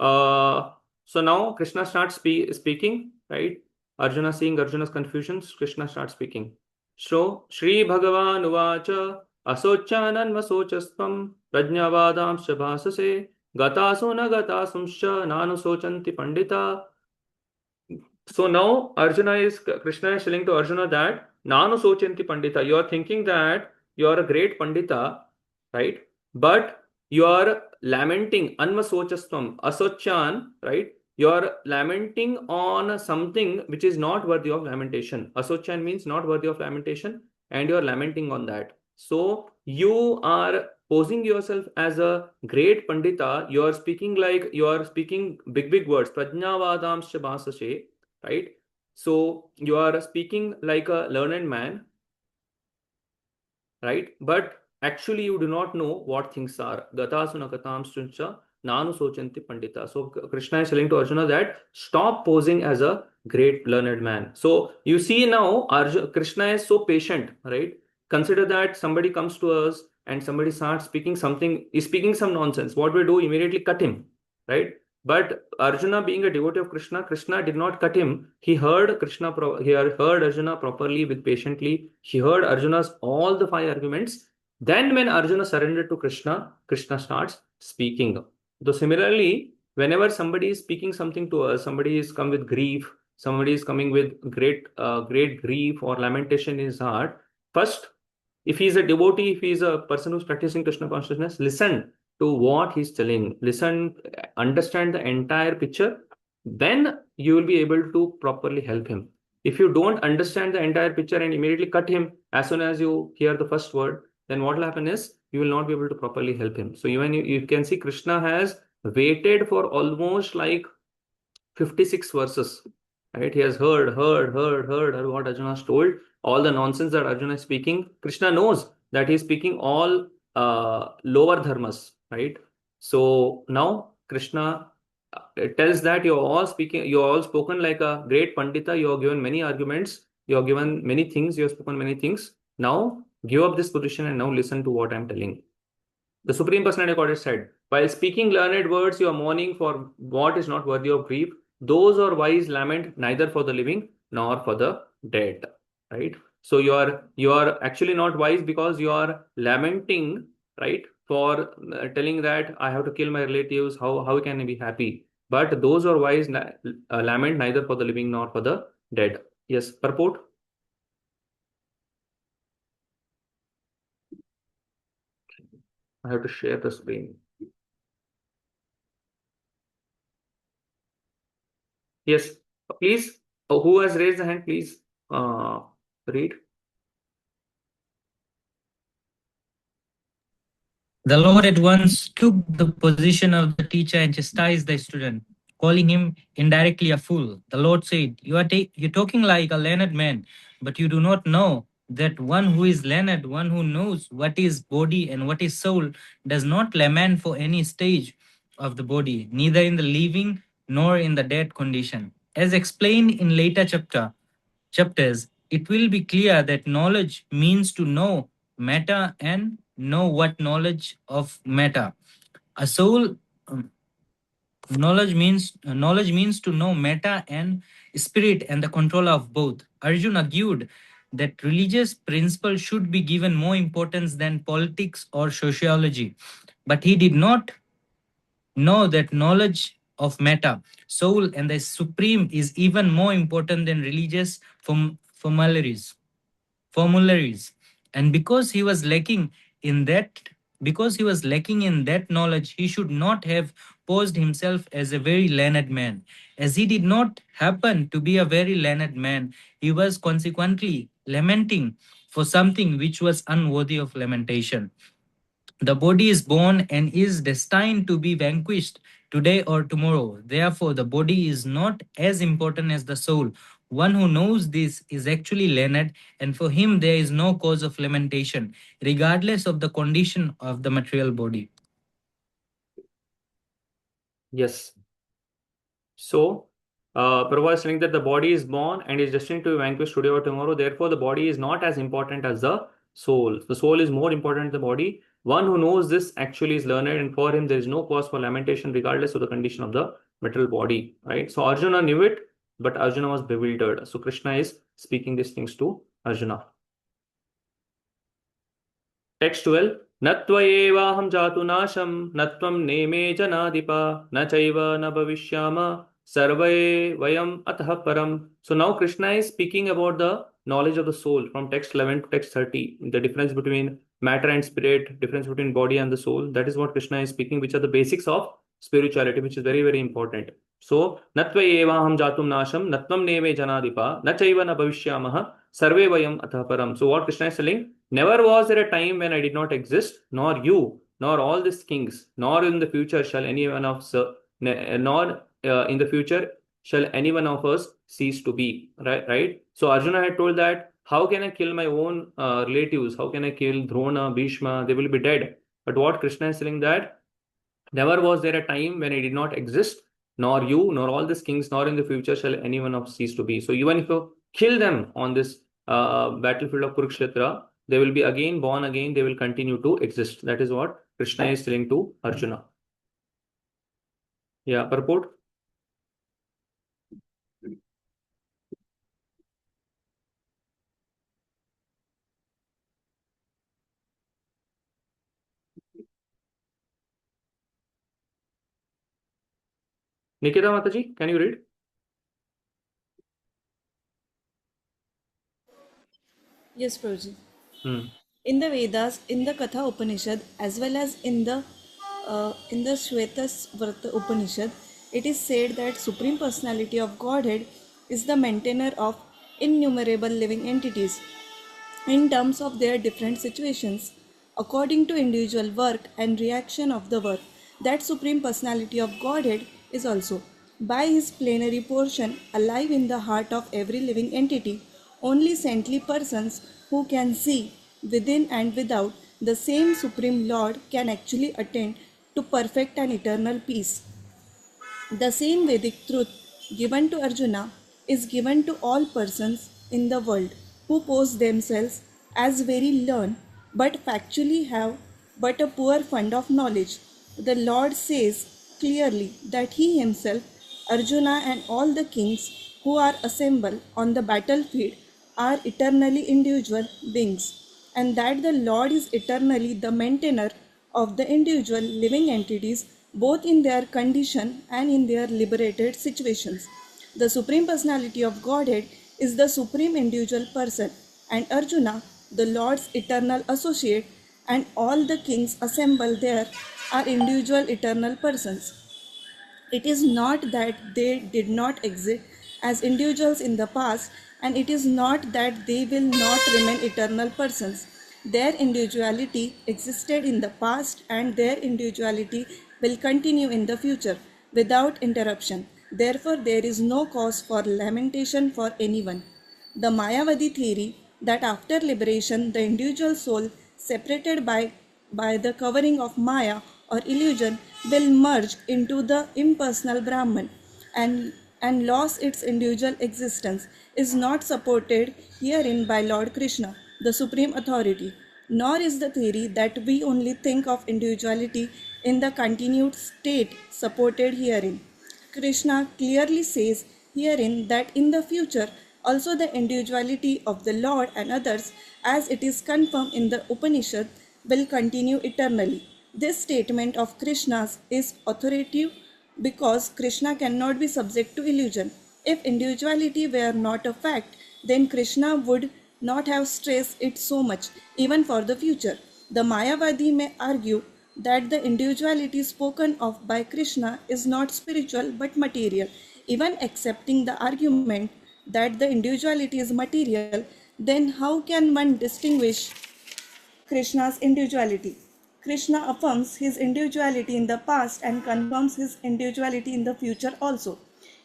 So now Krishna starts speaking, right? Arjuna seeing Arjuna's confusions, Krishna starts speaking. So Sri Bhagavan Uvacha Asochanan Vasochastvam Prajnavadamscha Bhasase Gatasu na Gatasumscha Nanu Sochanti Pandita. So now Krishna is telling to Arjuna that Nanu Sochanti Pandita. You are thinking that you are a great Pandita, right? But you are lamenting Anvasochastvam, Asochan, right? You are lamenting on something which is not worthy of lamentation. Asochan means not worthy of lamentation, and you are lamenting on that. So you are posing yourself as a great Pandita. You are speaking big words. Prajnavadamscha bhasase, right? So you are speaking like a learned man, right? But actually you do not know what things are. Gatasuna katamstuncha nanu sochanti pandita. So Krishna is telling to Arjuna that stop posing as a great learned man. So you see now Krishna is so patient, right? Consider that somebody comes to us and somebody starts speaking some nonsense. What we do? Immediately cut him, right? But Arjuna, being a devotee of Krishna, Krishna did not cut him. He heard Arjuna properly, with patiently. He heard Arjuna's all the 5 arguments. Then when Arjuna surrendered to Krishna, Krishna starts speaking. So similarly, whenever somebody is speaking something to us, somebody is come with grief, somebody is coming with great grief or lamentation in his heart, first, if he is a devotee, if he is a person who is practicing Krishna consciousness, listen to what he's telling. Listen, understand the entire picture. Then you will be able to properly help him. If you don't understand the entire picture and immediately cut him as soon as you hear the first word, then what will happen is you will not be able to properly help him. So even you can see Krishna has waited for almost like 56 verses, right? He has heard what Arjuna has told, all the nonsense that Arjuna is speaking. Krishna knows that he is speaking all lower dharmas, right? So now Krishna tells that you're all spoken like a great Pandita, you have given many arguments, you have given many things, you have spoken many things. Now give up this position and now listen to what I'm telling. The Supreme Personality of Godhead said, while speaking learned words, you are mourning for what is not worthy of grief. Those who are wise lament neither for the living nor for the dead. Right? So you are actually not wise because you are lamenting, right? For telling that I have to kill my relatives. How can I be happy? But those who are wise lament neither for the living nor for the dead. Yes, purport. I have to share the screen. Yes, please. Who has raised the hand? Please read. The Lord at once took the position of the teacher and chastised the student, calling him indirectly a fool. The Lord said, You're talking like a learned man, but you do not know that one who is learned, one who knows what is body and what is soul, does not lament for any stage of the body, neither in the living nor in the dead condition. As explained in later chapters, it will be clear that knowledge means to know matter and know what knowledge of matter. A soul knowledge means to know matter and spirit and the control of both. Arjuna argued that religious principles should be given more importance than politics or sociology, but he did not know that knowledge of matter, soul, and the supreme is even more important than religious formularies. And because he was lacking in that knowledge, he should not have posed himself as a very learned man. As he did not happen to be a very learned man, he was consequently lamenting for something which was unworthy of lamentation. The body is born and is destined to be vanquished today or tomorrow. Therefore, the body is not as important as the soul. One who knows this is actually learned, and for him there is no cause of lamentation, regardless of the condition of the material body. Yes. So, Prabhupada is saying that the body is born and is destined to be vanquished today or tomorrow. Therefore, the body is not as important as the soul. The soul is more important than the body. One who knows this actually is learned, and for him there is no cause for lamentation regardless of the condition of the material body. Right? So Arjuna knew it, but Arjuna was bewildered. So Krishna is speaking these things to Arjuna. Text 12. Natvayevaham jatu nasham natvam neme janadipa na chaiva na bhavishyama sarvaye vayam atah param. So now Krishna is speaking about the knowledge of the soul from text 11 to text 30. The difference between matter and spirit, difference between body and the soul. That is what Krishna is speaking, which are the basics of spirituality, which is very, very important. So, natvayevaham jatum nasham natvam neme janadipa na chaiva na bhavishyamah sarve vayam atah param. So what Krishna is telling, never was there a time when I did not exist, nor you, nor all these kings, nor in the future shall any one of us, nor in the future shall any one of us cease to be. Right? So Arjuna had told that, how can I kill my own relatives? How can I kill Drona, Bhishma? They will be dead. But what Krishna is telling that, never was there a time when I did not exist, nor you, nor all these kings, nor in the future shall any one of us cease to be. So even if you kill them on this battlefield of Kurukshetra, they will be again born again, they will continue to exist. That is what Krishna is telling to Arjuna. Yeah, purport? Nikita Mataji, can you read? Yes, Prabhuji. In the Vedas, in the Katha Upanishad, as well as in the Shvetasvarta Upanishad, it is said that Supreme Personality of Godhead is the maintainer of innumerable living entities in terms of their different situations, according to individual work and reaction of the work. That Supreme Personality of Godhead is also, by his plenary portion, alive in the heart of every living entity. Only saintly persons who can see within and without the same Supreme Lord can actually attain to perfect and eternal peace. The same Vedic truth given to Arjuna is given to all persons in the world who pose themselves as very learned but factually have but a poor fund of knowledge. The Lord says clearly that he himself, Arjuna, and all the kings who are assembled on the battlefield are eternally individual beings, and that the Lord is eternally the maintainer of the individual living entities, both in their condition and in their liberated situations. The Supreme Personality of Godhead is the Supreme Individual Person, and Arjuna, the Lord's eternal associate, and all the kings assembled there are individual eternal persons. It is not that they did not exist as individuals in the past, and it is not that they will not remain eternal persons. Their individuality existed in the past, and their individuality will continue in the future without interruption. Therefore, there is no cause for lamentation for anyone. The Mayavadi theory that after liberation, the individual soul, separated by the covering of Maya or illusion, will merge into the impersonal Brahman and lose its individual existence, is not supported herein by Lord Krishna, the Supreme Authority. Nor is the theory that we only think of individuality in the continued state supported herein. Krishna clearly says herein that in the future also the individuality of the Lord and others, as it is confirmed in the Upanishad, will continue eternally. This statement of Krishna's is authoritative because Krishna cannot be subject to illusion. If individuality were not a fact, then Krishna would not have stressed it so much, even for the future. The Mayavadi may argue that the individuality spoken of by Krishna is not spiritual but material. Even accepting the argument that the individuality is material, then how can one distinguish Krishna's individuality? Krishna affirms his individuality in the past and confirms his individuality in the future also.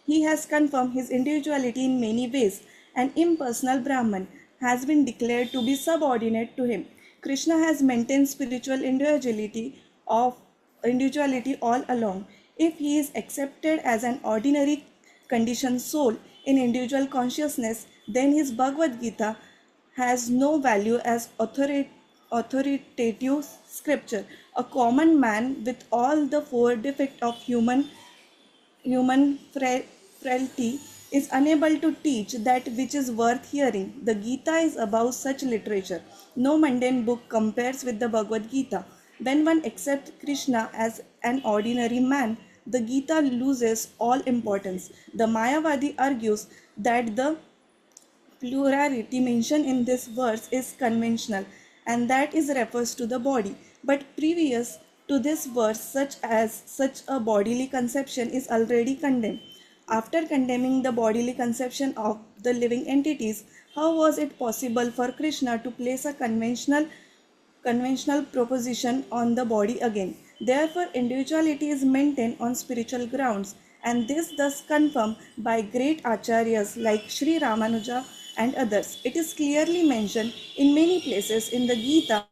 He has confirmed his individuality in many ways. An impersonal Brahman has been declared to be subordinate to him. Krishna has maintained spiritual individuality all along. If he is accepted as an ordinary conditioned soul in individual consciousness, then his Bhagavad Gita has no value as authoritative scripture. A common man with all the four defects of human frailty is unable to teach that which is worth hearing. The Gita is above such literature. No mundane book compares with the Bhagavad Gita. When one accepts Krishna as an ordinary man, the Gita loses all importance. The Mayavadi argues that the plurality mentioned in this verse is conventional, and that is refers to the body. But previous to this verse, such a bodily conception is already condemned. After condemning the bodily conception of the living entities, how was it possible for Krishna to place a conventional proposition on the body again? Therefore, individuality is maintained on spiritual grounds, and this thus confirmed by great acharyas like Sri Ramanuja and others. It is clearly mentioned in many places in the Gita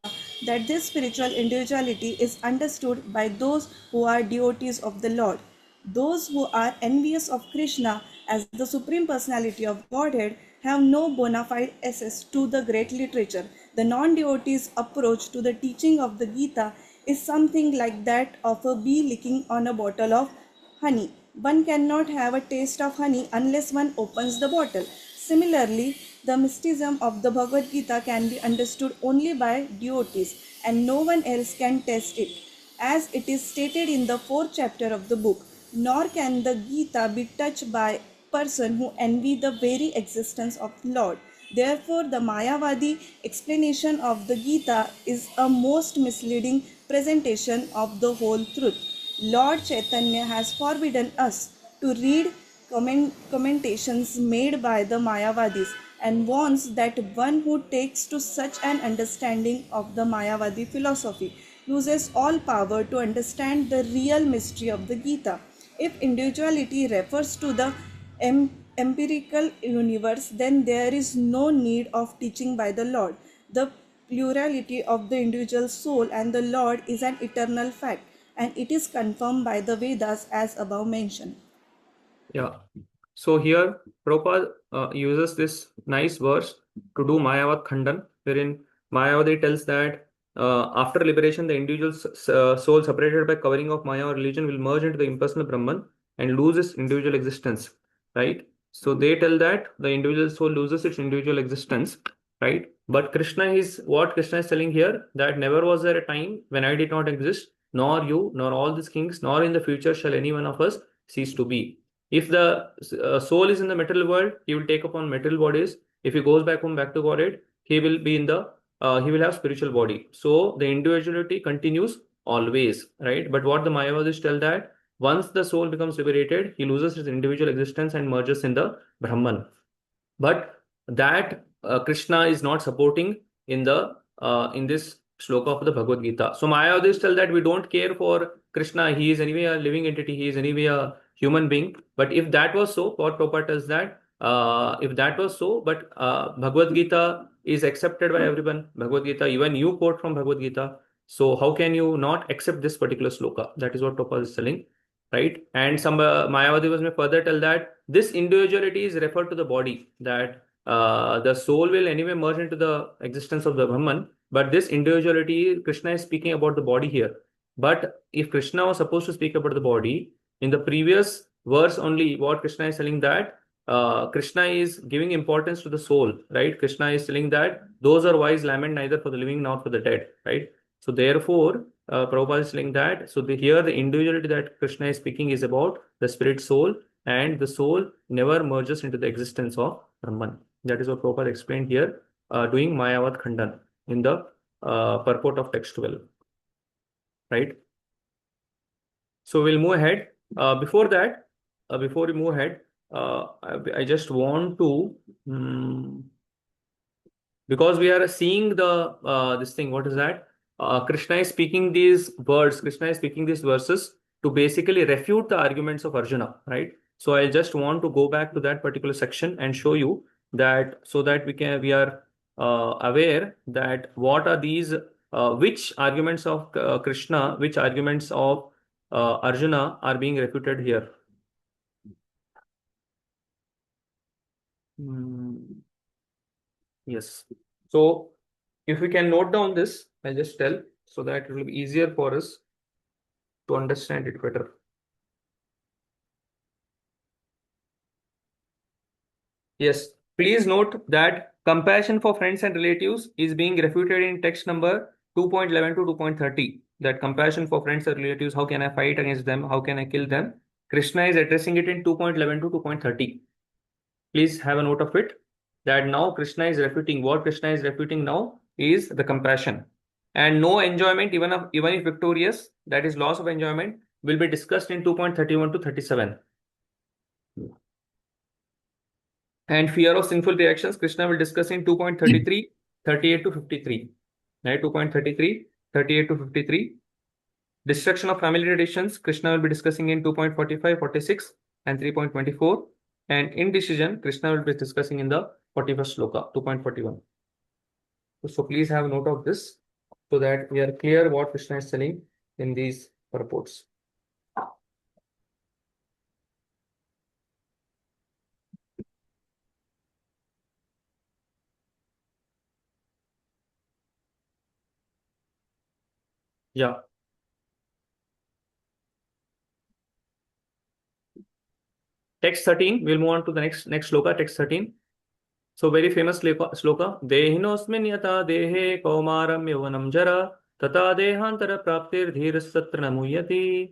that this spiritual individuality is understood by those who are devotees of the Lord. Those who are envious of Krishna as the Supreme Personality of Godhead have no bona fide access to the great literature. The non-devotee's approach to the teaching of the Gita is something like that of a bee licking on a bottle of honey. One cannot have a taste of honey unless one opens the bottle. Similarly, the mysticism of the Bhagavad Gita can be understood only by devotees, and no one else can test it, as it is stated in the 4th chapter of the book. Nor can the Gita be touched by person who envy the very existence of Lord. Therefore, the Mayavadi explanation of the Gita is a most misleading presentation of the whole truth. Lord Chaitanya has forbidden us to read commentations made by the Mayavadis and warns that one who takes to such an understanding of the Mayavadi philosophy loses all power to understand the real mystery of the Gita. If individuality refers to the empirical universe, then there is no need of teaching by the Lord. The plurality of the individual soul and the Lord is an eternal fact, and it is confirmed by the Vedas as above mentioned. Yeah. So here Prabhupada uses this nice verse to do Mayavad Khandan, wherein Mayavadi tells that after liberation, the individual soul separated by covering of Maya or religion will merge into the impersonal Brahman and lose its individual existence, right? So they tell that the individual soul loses its individual existence, right? But Krishna is telling here, that never was there a time when I did not exist, nor you, nor all these kings, nor in the future shall any one of us cease to be. If the soul is in the material world, he will take upon material bodies. If he goes back home, back to Godhead, he will be in the he will have spiritual body. So the individuality continues always, right? But what the Mayavadis tell that once the soul becomes liberated, he loses his individual existence and merges in the Brahman. But that Krishna is not supporting in the in this shloka of the Bhagavad Gita. So Mayavadis tell that we don't care for Krishna. He is anyway a living entity. He is anyway a human being. But if that was so, what Prabhupada tells that if that was so, but Bhagavad Gita is accepted by everyone. Bhagavad Gita, even you quote from Bhagavad Gita. So how can you not accept this particular sloka? That is what Prabhupada is telling, right? And some Mayavadis may further tell that this individuality is referred to the body, that the soul will anyway merge into the existence of the Brahman, But this individuality, Krishna is speaking about the body here. But if Krishna was supposed to speak about the body, in the previous verse only, what Krishna is telling that Krishna is giving importance to the soul, right? Krishna is telling that those are wise lament neither for the living nor for the dead, right? So therefore, Prabhupada is telling that. So here the individuality that Krishna is speaking is about the spirit soul, and the soul never merges into the existence of Brahman. That is what Prabhupada explained here, doing Mayavad Khandan in the purport of text 12, right? So we'll move ahead. Before that, before we move ahead, I just want to, because we are seeing the this thing, what is that? Krishna is speaking these words, Krishna is speaking these verses to basically refute the arguments of Arjuna, right? So I just want to go back to that particular section and show you that, so that we are aware that what are these, which arguments of Krishna, which arguments of Arjuna are being refuted here. Yes. So if we can note down this, I'll just tell so that it will be easier for us to understand it better. Yes. Please note that compassion for friends and relatives is being refuted in text number 2.11 to 2.30. That compassion for friends and relatives, how can I fight against them? How can I kill them? Krishna is addressing it in 2.11 to 2.30. Please have a note of it, that now Krishna is refuting. What Krishna is refuting now is the compassion. And no enjoyment, even if victorious, that is loss of enjoyment, will be discussed in 2.31 to 37. And fear of sinful reactions, Krishna will discuss in 2.33, 38 to 53. Right, 2.33, 38 to 53. Destruction of family traditions, Krishna will be discussing in 2.45, 46, and 3.24. And indecision, Krishna will be discussing in the 41st sloka, 2.41. So please have a note of this so that we are clear what Krishna is telling in these purports. Yeah. Text 13, we'll move on to the next sloka, text 13. So very famous sloka. Dehinosmin yata dehe kaumaram yavanam jara tata dehantara praptir dhirasatra namuyati.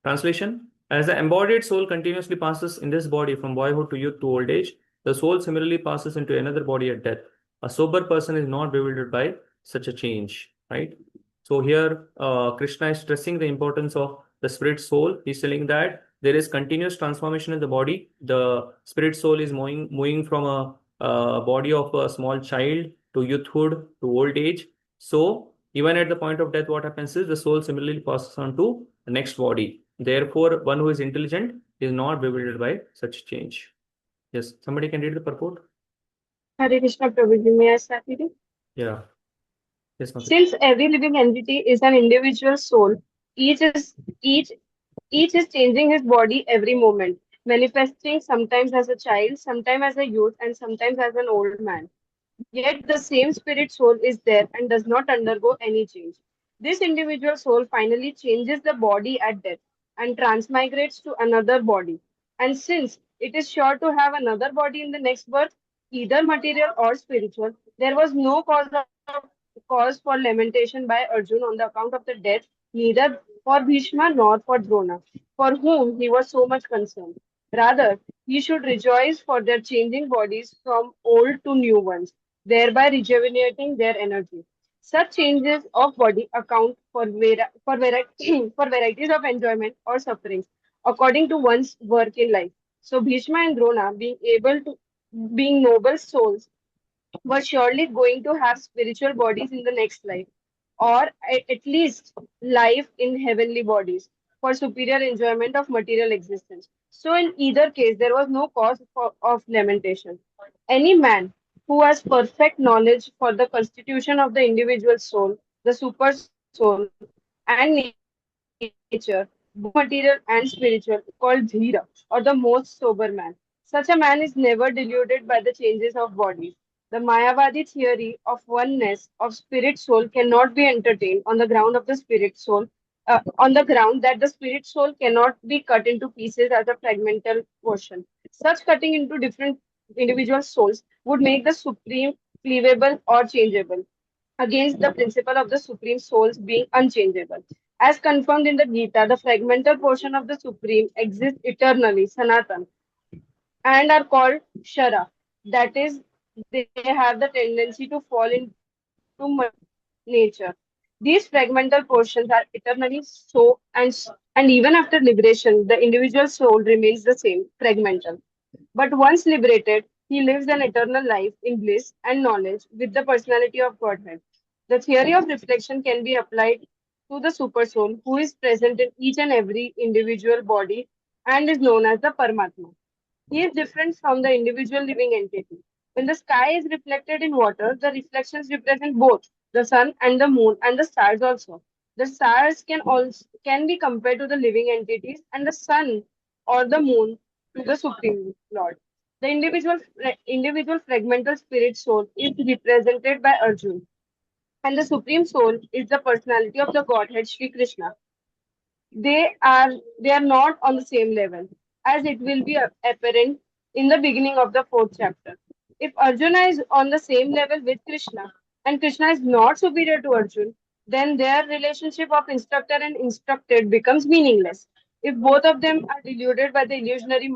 Translation: as the embodied soul continuously passes in this body from boyhood to youth to old age, the soul similarly passes into another body at death. A sober person is not bewildered by such a change, right? So here, Krishna is stressing the importance of the spirit soul. He's telling that there is continuous transformation in the body. The spirit soul is moving from a body of a small child to youthhood to old age. So even at the point of death, what happens is the soul similarly passes on to the next body. Therefore, one who is intelligent is not bewildered by such change. Yes, somebody can read the purport. Hare Krishna Prabhuji, may I start reading? Yeah. Yes, Mother. Since every living entity is an individual soul, each is changing his body every moment, manifesting sometimes as a child, sometimes as a youth, and sometimes as an old man. Yet the same spirit soul is there and does not undergo any change. This individual soul finally changes the body at death and transmigrates to another body. And since it is sure to have another body in the next birth, either material or spiritual, there was no cause for lamentation by Arjun on the account of the death, neither for Bhishma nor for Drona, for whom he was so much concerned. Rather, he should rejoice for their changing bodies from old to new ones, thereby rejuvenating their energy. Such changes of body account for, for varieties of enjoyment or sufferings according to one's work in life. So Bhishma and Drona, being noble souls, were surely going to have spiritual bodies in the next life, or at least life in heavenly bodies for superior enjoyment of material existence. So, in either case, there was no cause of lamentation. Any man who has perfect knowledge for the constitution of the individual soul, the super soul, and nature, both material and spiritual, called Dhira, or the most sober man. Such a man is never deluded by the changes of bodies. The Mayavadi theory of oneness of spirit soul cannot be entertained on the ground of the spirit soul, on the ground that the spirit soul cannot be cut into pieces as a fragmental portion. Such cutting into different individual souls would make the supreme cleavable or changeable against the principle of the supreme souls being unchangeable. As confirmed in the Gita, the fragmental portion of the supreme exists eternally, Sanatan, and are called Shara. That is, they have the tendency to fall into nature. These fragmental portions are eternally so, and even after liberation, the individual soul remains the same, fragmental. But once liberated, he lives an eternal life in bliss and knowledge with the personality of Godhead. The theory of reflection can be applied to the supersoul who is present in each and every individual body and is known as the Paramatma. He is different from the individual living entity. When the sky is reflected in water, the reflections represent both the sun and the moon and the stars also. The stars can be compared to the living entities and the sun or the moon to the Supreme Lord. The individual fragmental spirit soul is represented by Arjuna, and the Supreme Soul is the personality of the Godhead Sri Krishna. They are not on the same level, as it will be apparent in the beginning of the fourth chapter. If Arjuna is on the same level with Krishna and Krishna is not superior to Arjuna, then their relationship of instructor and instructed becomes meaningless. If both of them are deluded by the illusionary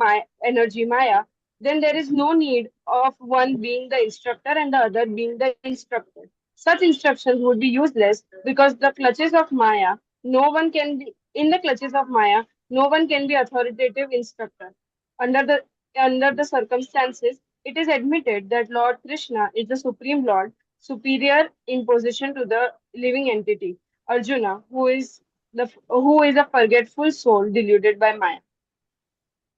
energy Maya, then there is no need of one being the instructor and the other being the instructed. Such instructions would be useless because the clutches of Maya, no one can be in the clutches of Maya, no one can be authoritative instructor. Under the under the circumstances, it is admitted that Lord Krishna is the Supreme Lord, superior in position to the living entity, Arjuna, who is a forgetful soul deluded by Maya.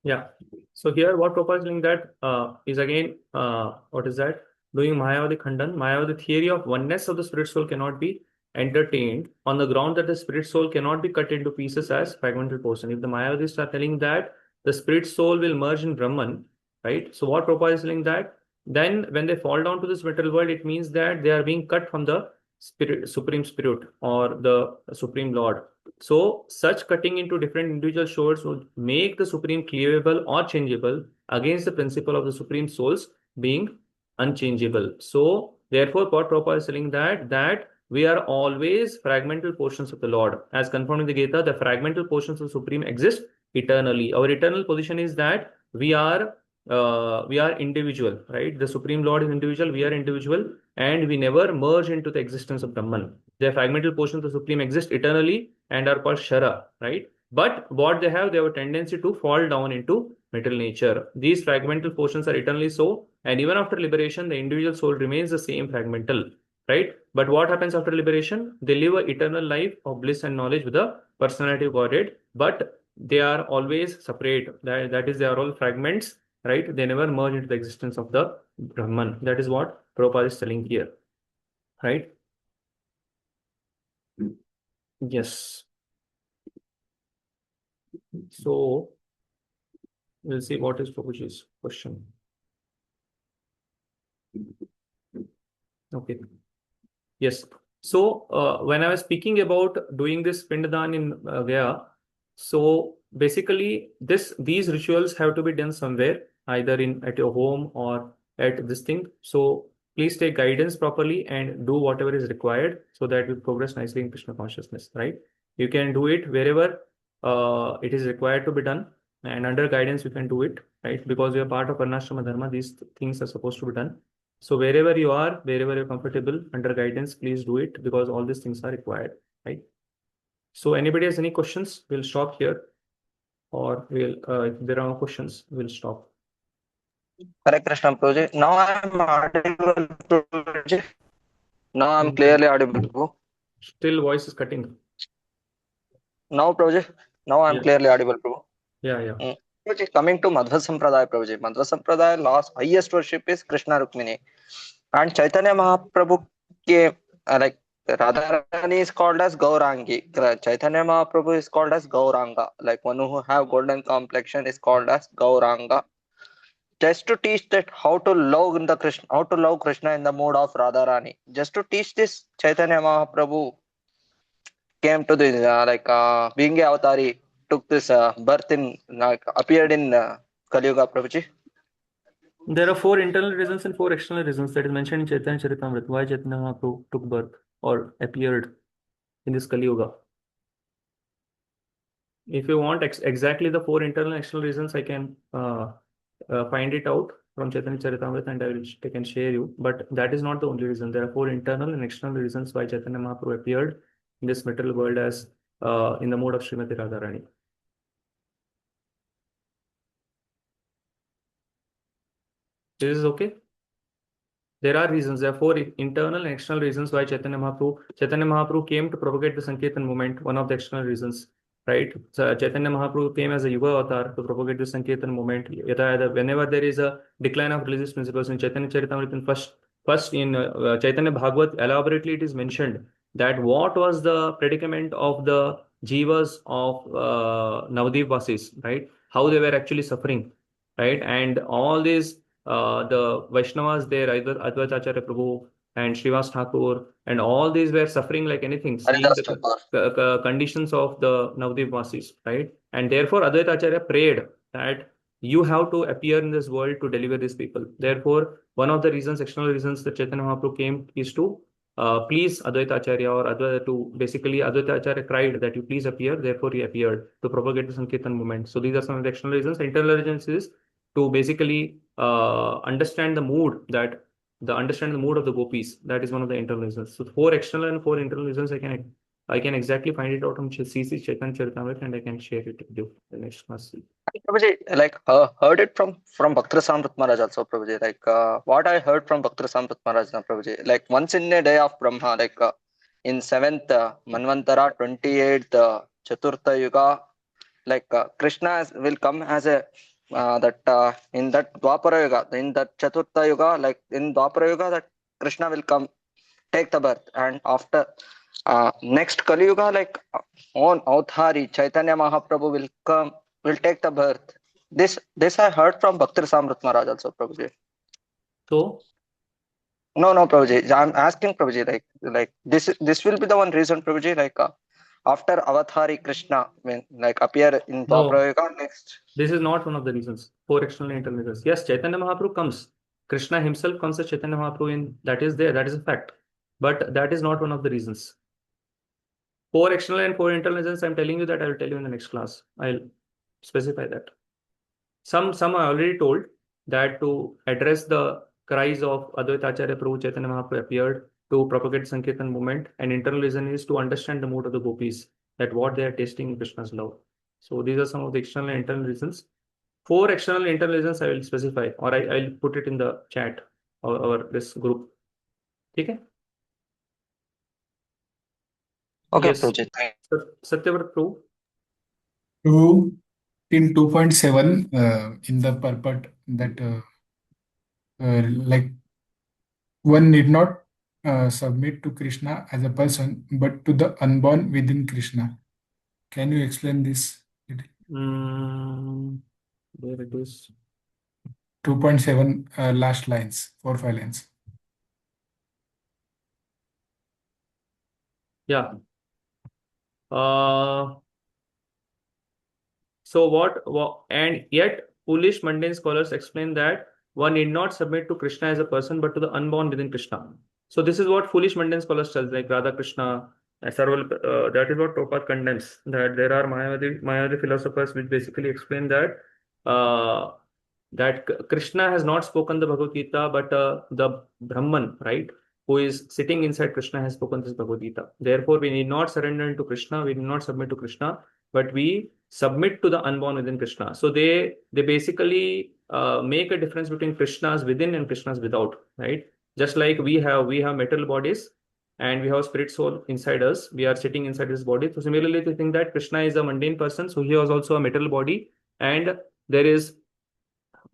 Yeah. So here what Prabhupada is saying that is again what is that? Doing Mayavadi Khandan. Mayavadi theory of oneness of the spirit soul cannot be entertained on the ground that the spirit soul cannot be cut into pieces as fragmental portion. If the Mayavadis are telling that the spirit soul will merge in Brahman, right? So what Prabhupada is saying that then when they fall down to this material world, it means that they are being cut from the spirit, supreme spirit or the supreme Lord. So such cutting into different individual souls would make the supreme cleavable or changeable against the principle of the supreme souls being unchangeable. So therefore, what Prabhupada is telling that we are always fragmental portions of the Lord. As confirmed in the Gita, the fragmental portions of the Supreme exist eternally. Our eternal position is that we are individual, right? The Supreme Lord is individual, we are individual, and we never merge into the existence of Brahman. The fragmental portions of the Supreme exist eternally and are called Shara, right? But what they have a tendency to fall down into material nature. These fragmental portions are eternally so, and even after liberation, the individual soul remains the same fragmental, right? But what happens after liberation? They live an eternal life of bliss and knowledge with the personality of Godhead, but they are always separate. That is, they are all fragments, right? They never merge into the existence of the Brahman. That is what Prabhupada is telling here, right? Yes. So we'll see what is Prabhuji's question. Okay. Yes. So when I was speaking about doing this Pindadan in Gaya, so basically these rituals have to be done somewhere, either at your home or at this thing. So please take guidance properly and do whatever is required so that we progress nicely in Krishna consciousness, right? You can do it wherever it is required to be done, and under guidance you can do it, right? Because you are part of Varnashrama Dharma, these things are supposed to be done. So wherever you are, wherever you're comfortable, under guidance, please do it because all these things are required, right? So anybody has any questions, we'll stop here, or if there are no questions, we'll stop. Hare Krishna, Prabhuji. Now I'm audible, Prabhuji. Now I'm clearly audible, Prabhu. Still voice is cutting. Now, Prabhuji. Now I'm clearly audible, Prabhu. Yeah. Prabhuji, coming to Madhva Sampradaya, Prabhuji. Madhva Sampradaya last highest worship is Krishna Rukmini. And Chaitanya Mahaprabhu like Radharani is called as Gaurangi. Chaitanya Mahaprabhu is called as Gauranga. Like one who have golden complexion is called as Gauranga. just to teach that how to love Krishna in the mood of Radharani. Just to teach this, Chaitanya Mahaprabhu came to this being a avatari, took this birth in appeared in Kali Yuga, Prabhuji. There are 4 internal reasons and 4 external reasons that is mentioned in Chaitanya Charitamrita why Chaitanya Mahaprabhu took birth or appeared in this Kali Yuga. If you want exactly the 4 internal and external reasons, I can find it out from Chaitanya Charitamrita and I can share you. But that is not the only reason. There are 4 internal and external reasons why Chaitanya Mahaprabhu appeared in this material world as in the mode of Srimati Radharani. This is okay? There are reasons. There are 4 internal and external reasons why Chaitanya Mahaprabhu came to propagate the Sankirtan movement. One of the external reasons, right? So Chaitanya Mahaprabhu came as a Yuga avatar to propagate the Sankirtan movement. Whenever there is a decline of religious principles in Chaitanya Charitamrita, first in Chaitanya Bhagavat, elaborately it is mentioned that what was the predicament of the jivas of Navadvip Vasis, right? How they were actually suffering, right? And all these the Vaishnavas there, either Advaita Acharya Prabhu and Srivas Thakur, and all these were suffering like anything, seeing the conditions of the Navadvip Vasis, right? And therefore, Advaita Acharya prayed that you have to appear in this world to deliver these people. Therefore, one of the reasons, external reasons that Chaitanya Mahaprabhu came is to please Advaita Acharya or Advaita Acharya cried that you please appear, therefore he appeared to propagate the Sankirtan movement. So these are some of the external reasons. The internal reasons is to basically understand the mood of the gopis. That is one of the internal reasons. So 4 external and 4 internal reasons I can exactly find it out from CC Chaitanya Charitamrita and I can share it with you the next class. Prabhuji, heard it from Bhaktivedanta Maharaj also, Prabhuji. What I heard from Bhaktivedanta Maharaj, Prabhuji, once in a day of Brahma, in 7th Manvantara, 28th Chaturtha Yuga, Krishna will come as a in that Dwapara Yuga, in that Chaturtha Yuga, in Dwapara Yuga, that Krishna will come, take the birth, and after next Kali Yuga, on Avthari, Chaitanya Mahaprabhu will take the birth. This I heard from Bhaktivedanta Maharaj also, Prabhuji. So? No, Prabhuji. I'm asking Prabhuji, this will be the one reason, Prabhuji, after Avathari Krishna, when appear in Dwapara Yuga next. This is not one of the reasons. 4 external and internal reasons. Yes, Chaitanya Mahaprabhu comes. Krishna himself comes as Chaitanya Mahaprabhu that is there. That is a fact. But that is not one of the reasons. 4 external and 4 internal reasons, I'm telling you that I will tell you in the next class. I'll specify that. Some I already told that to address the cries of Advaita Acharya Prabhu, Chaitanya Mahaprabhu appeared to propagate Sankirtan movement, and internal reason is to understand the mood of the gopis, that what they are tasting in Krishna's love. So these are some of the external and internal reasons. 4 external and internal reasons I will specify, or I'll put it in the chat or this group. Okay? Okay, yes. Prabhuji. Satyavrat Prabhu. In 2.7, in the purport that one need not submit to Krishna as a person, but to the unborn within Krishna. Can you explain this? There it is. 2.7 last lines, 4-5 lines. Yeah. So what and yet foolish mundane scholars explain that one need not submit to Krishna as a person, but to the unborn within Krishna. So this is what foolish mundane scholars tell, like Radha Krishna, that is what Prabhupada condemns, that there are Mayavadi philosophers which basically explain that that Krishna has not spoken the Bhagavad Gita, but the Brahman, right, who is sitting inside Krishna has spoken this Bhagavad Gita. Therefore, we need not surrender to Krishna, we need not submit to Krishna, but we submit to the unborn within Krishna. So they basically make a difference between Krishna's within and Krishna's without, right? Just like we have material bodies and we have spirit soul inside us, we are sitting inside this body. So similarly, they think that Krishna is a mundane person, so he was also a material body, and there is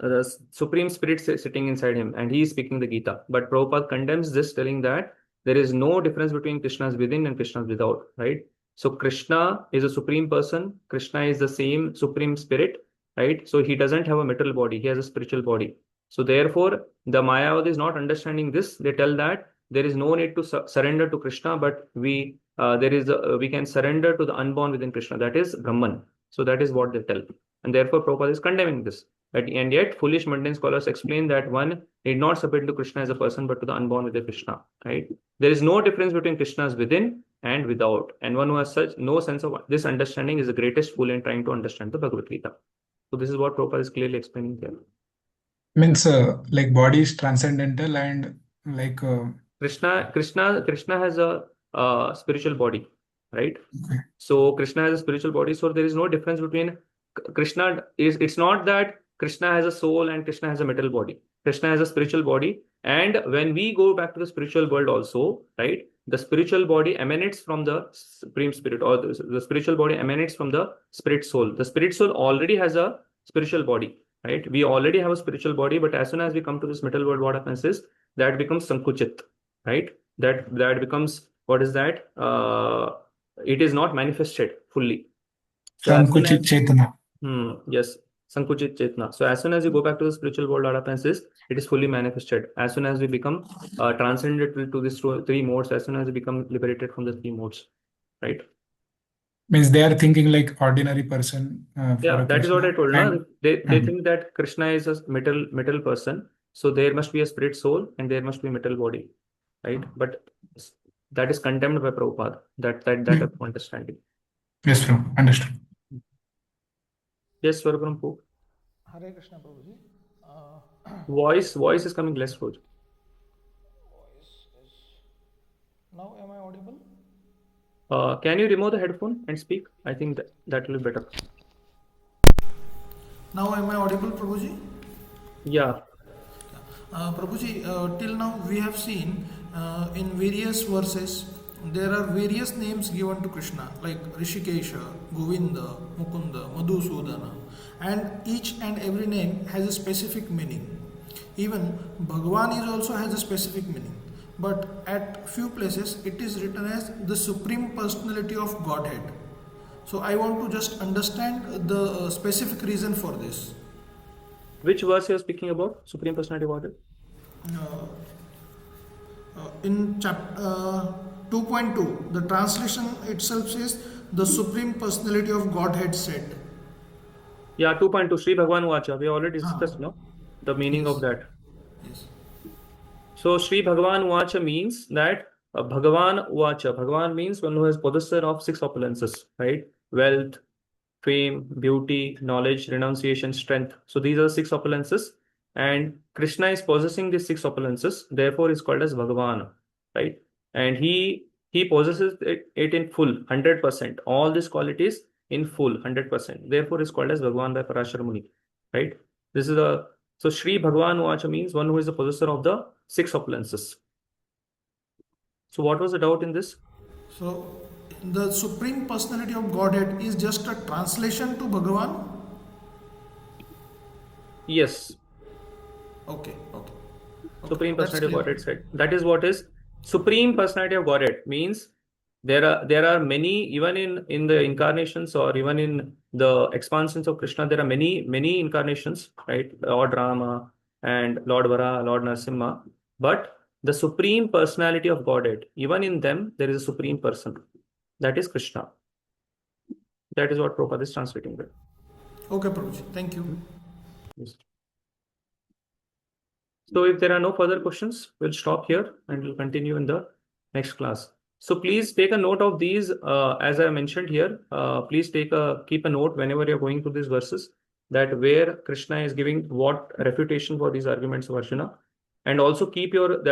the Supreme Spirit sitting inside him, and he is speaking the Gita. But Prabhupada condemns this, telling that there is no difference between Krishna's within and Krishna's without, right? So Krishna is a supreme person. Krishna is the same Supreme Spirit, right? So he doesn't have a material body, he has a spiritual body. So therefore, the Mayavad is not understanding this. They tell that there is no need to surrender to Krishna, but we can surrender to the unborn within Krishna, that is Brahman. So that is what they tell. And therefore, Prabhupada is condemning this. And yet, foolish mundane scholars explain that one need not submit to Krishna as a person, but to the unborn within Krishna, right? There is no difference between Krishna's within and without. And one who has such no sense of this understanding is the greatest fool in trying to understand the Bhagavad Gita. So this is what Prabhupada is clearly explaining here. Means like body is transcendental and like Krishna has a spiritual body, right? okay. So Krishna has a spiritual body. So there is no difference between Krishna. It's not that Krishna has a soul and Krishna has a material body. Krishna has a spiritual body. And when we go back to the spiritual world also, right, the spiritual body emanates from the Supreme Spirit, or the spiritual body emanates from the spirit soul. The spirit soul already has a spiritual body, right? We already have a spiritual body, but as soon as we come to this material world, what happens is that becomes Sankuchit, right? That becomes, what is that? It is not manifested fully. So Sankuchit Chetana. Yes, Sankuchit Chetna. So as soon as you go back to the spiritual world, what happens is it is fully manifested. As soon as we become transcended to these three modes, as soon as we become liberated from the three modes, right? Means they are thinking like ordinary person. Yeah, that is what I told. And, they think that Krishna is a metal person, so there must be a spirit soul and there must be a metal body, right? But that is condemned by Prabhupada. That understanding. Yes, bro. Understood. Yes, Swarabrampu. Hare Krishna Prabhuji. Voice is coming less, Roj. Now am I audible? Can you remove the headphone and speak? I think that will be better. Now am I audible, Prabhuji? Yeah. Prabhuji, till now we have seen in various verses there are various names given to Krishna like Rishikesha, Govinda, Mukunda, Madhusudana, and each and every name has a specific meaning. Even Bhagavan is also has a specific meaning, but at few places it is written as the Supreme Personality of Godhead. So I want to just understand the specific reason for this. Which verse you are speaking about? Supreme Personality of Godhead? In chapter 2.2, the translation itself says the Supreme Personality of Godhead said. Yeah, 2.2, Sri Bhagavan Vacha. We already discussed, no? The meaning of that. Yes. So Sri Bhagavan Vacha means that Bhagavan Vacha. Bhagavan means one who is possessor of 6 opulences, right? Wealth, fame, beauty, knowledge, renunciation, strength. So these are 6 opulences. And Krishna is possessing these 6 opulences. Therefore, is called as Bhagavan, right? And he possesses it in full, 100%. All these qualities in full, 100%. Therefore, is called as Bhagavan by Parashara Muni, right? This is so Sri Bhagavan Vacha means one who is the possessor of the 6 opulences. So what was the doubt in this? So the Supreme Personality of Godhead is just a translation to Bhagavan? Yes. Okay. Supreme Personality of Godhead said. That is what is Supreme Personality of Godhead means. There are many, even in the incarnations or even in the expansions of Krishna, there are many incarnations, right? Lord Rama and Lord Vara, Lord Narasimha. But the Supreme Personality of Godhead, even in them, there is a Supreme Person. That is Krishna. That is what Prabhupada is translating there. Okay, Prabhuji. Thank you. Yes. So if there are no further questions, we'll stop here and we'll continue in the next class. So please take a note of these. As I mentioned here, please keep a note whenever you're going through these verses, that where Krishna is giving what refutation for these arguments of Arjuna, and also keep your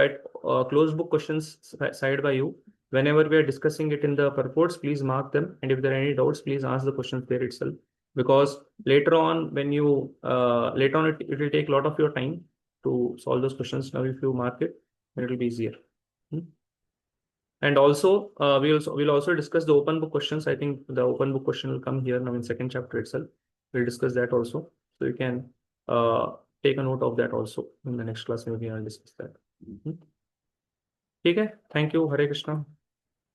closed book questions side by you. Whenever we are discussing it in the purports, please mark them, and if there are any doubts, please ask the questions there itself. Because later on, when you it will take a lot of your time to solve those questions. Now, if you mark it, then it will be easier. And also, we'll also discuss the open book questions. I think the open book question will come here now in 2nd chapter itself. We'll discuss that also. So you can take a note of that also in the next class. Maybe I'll discuss that. Okay. Thank you. Hare Krishna.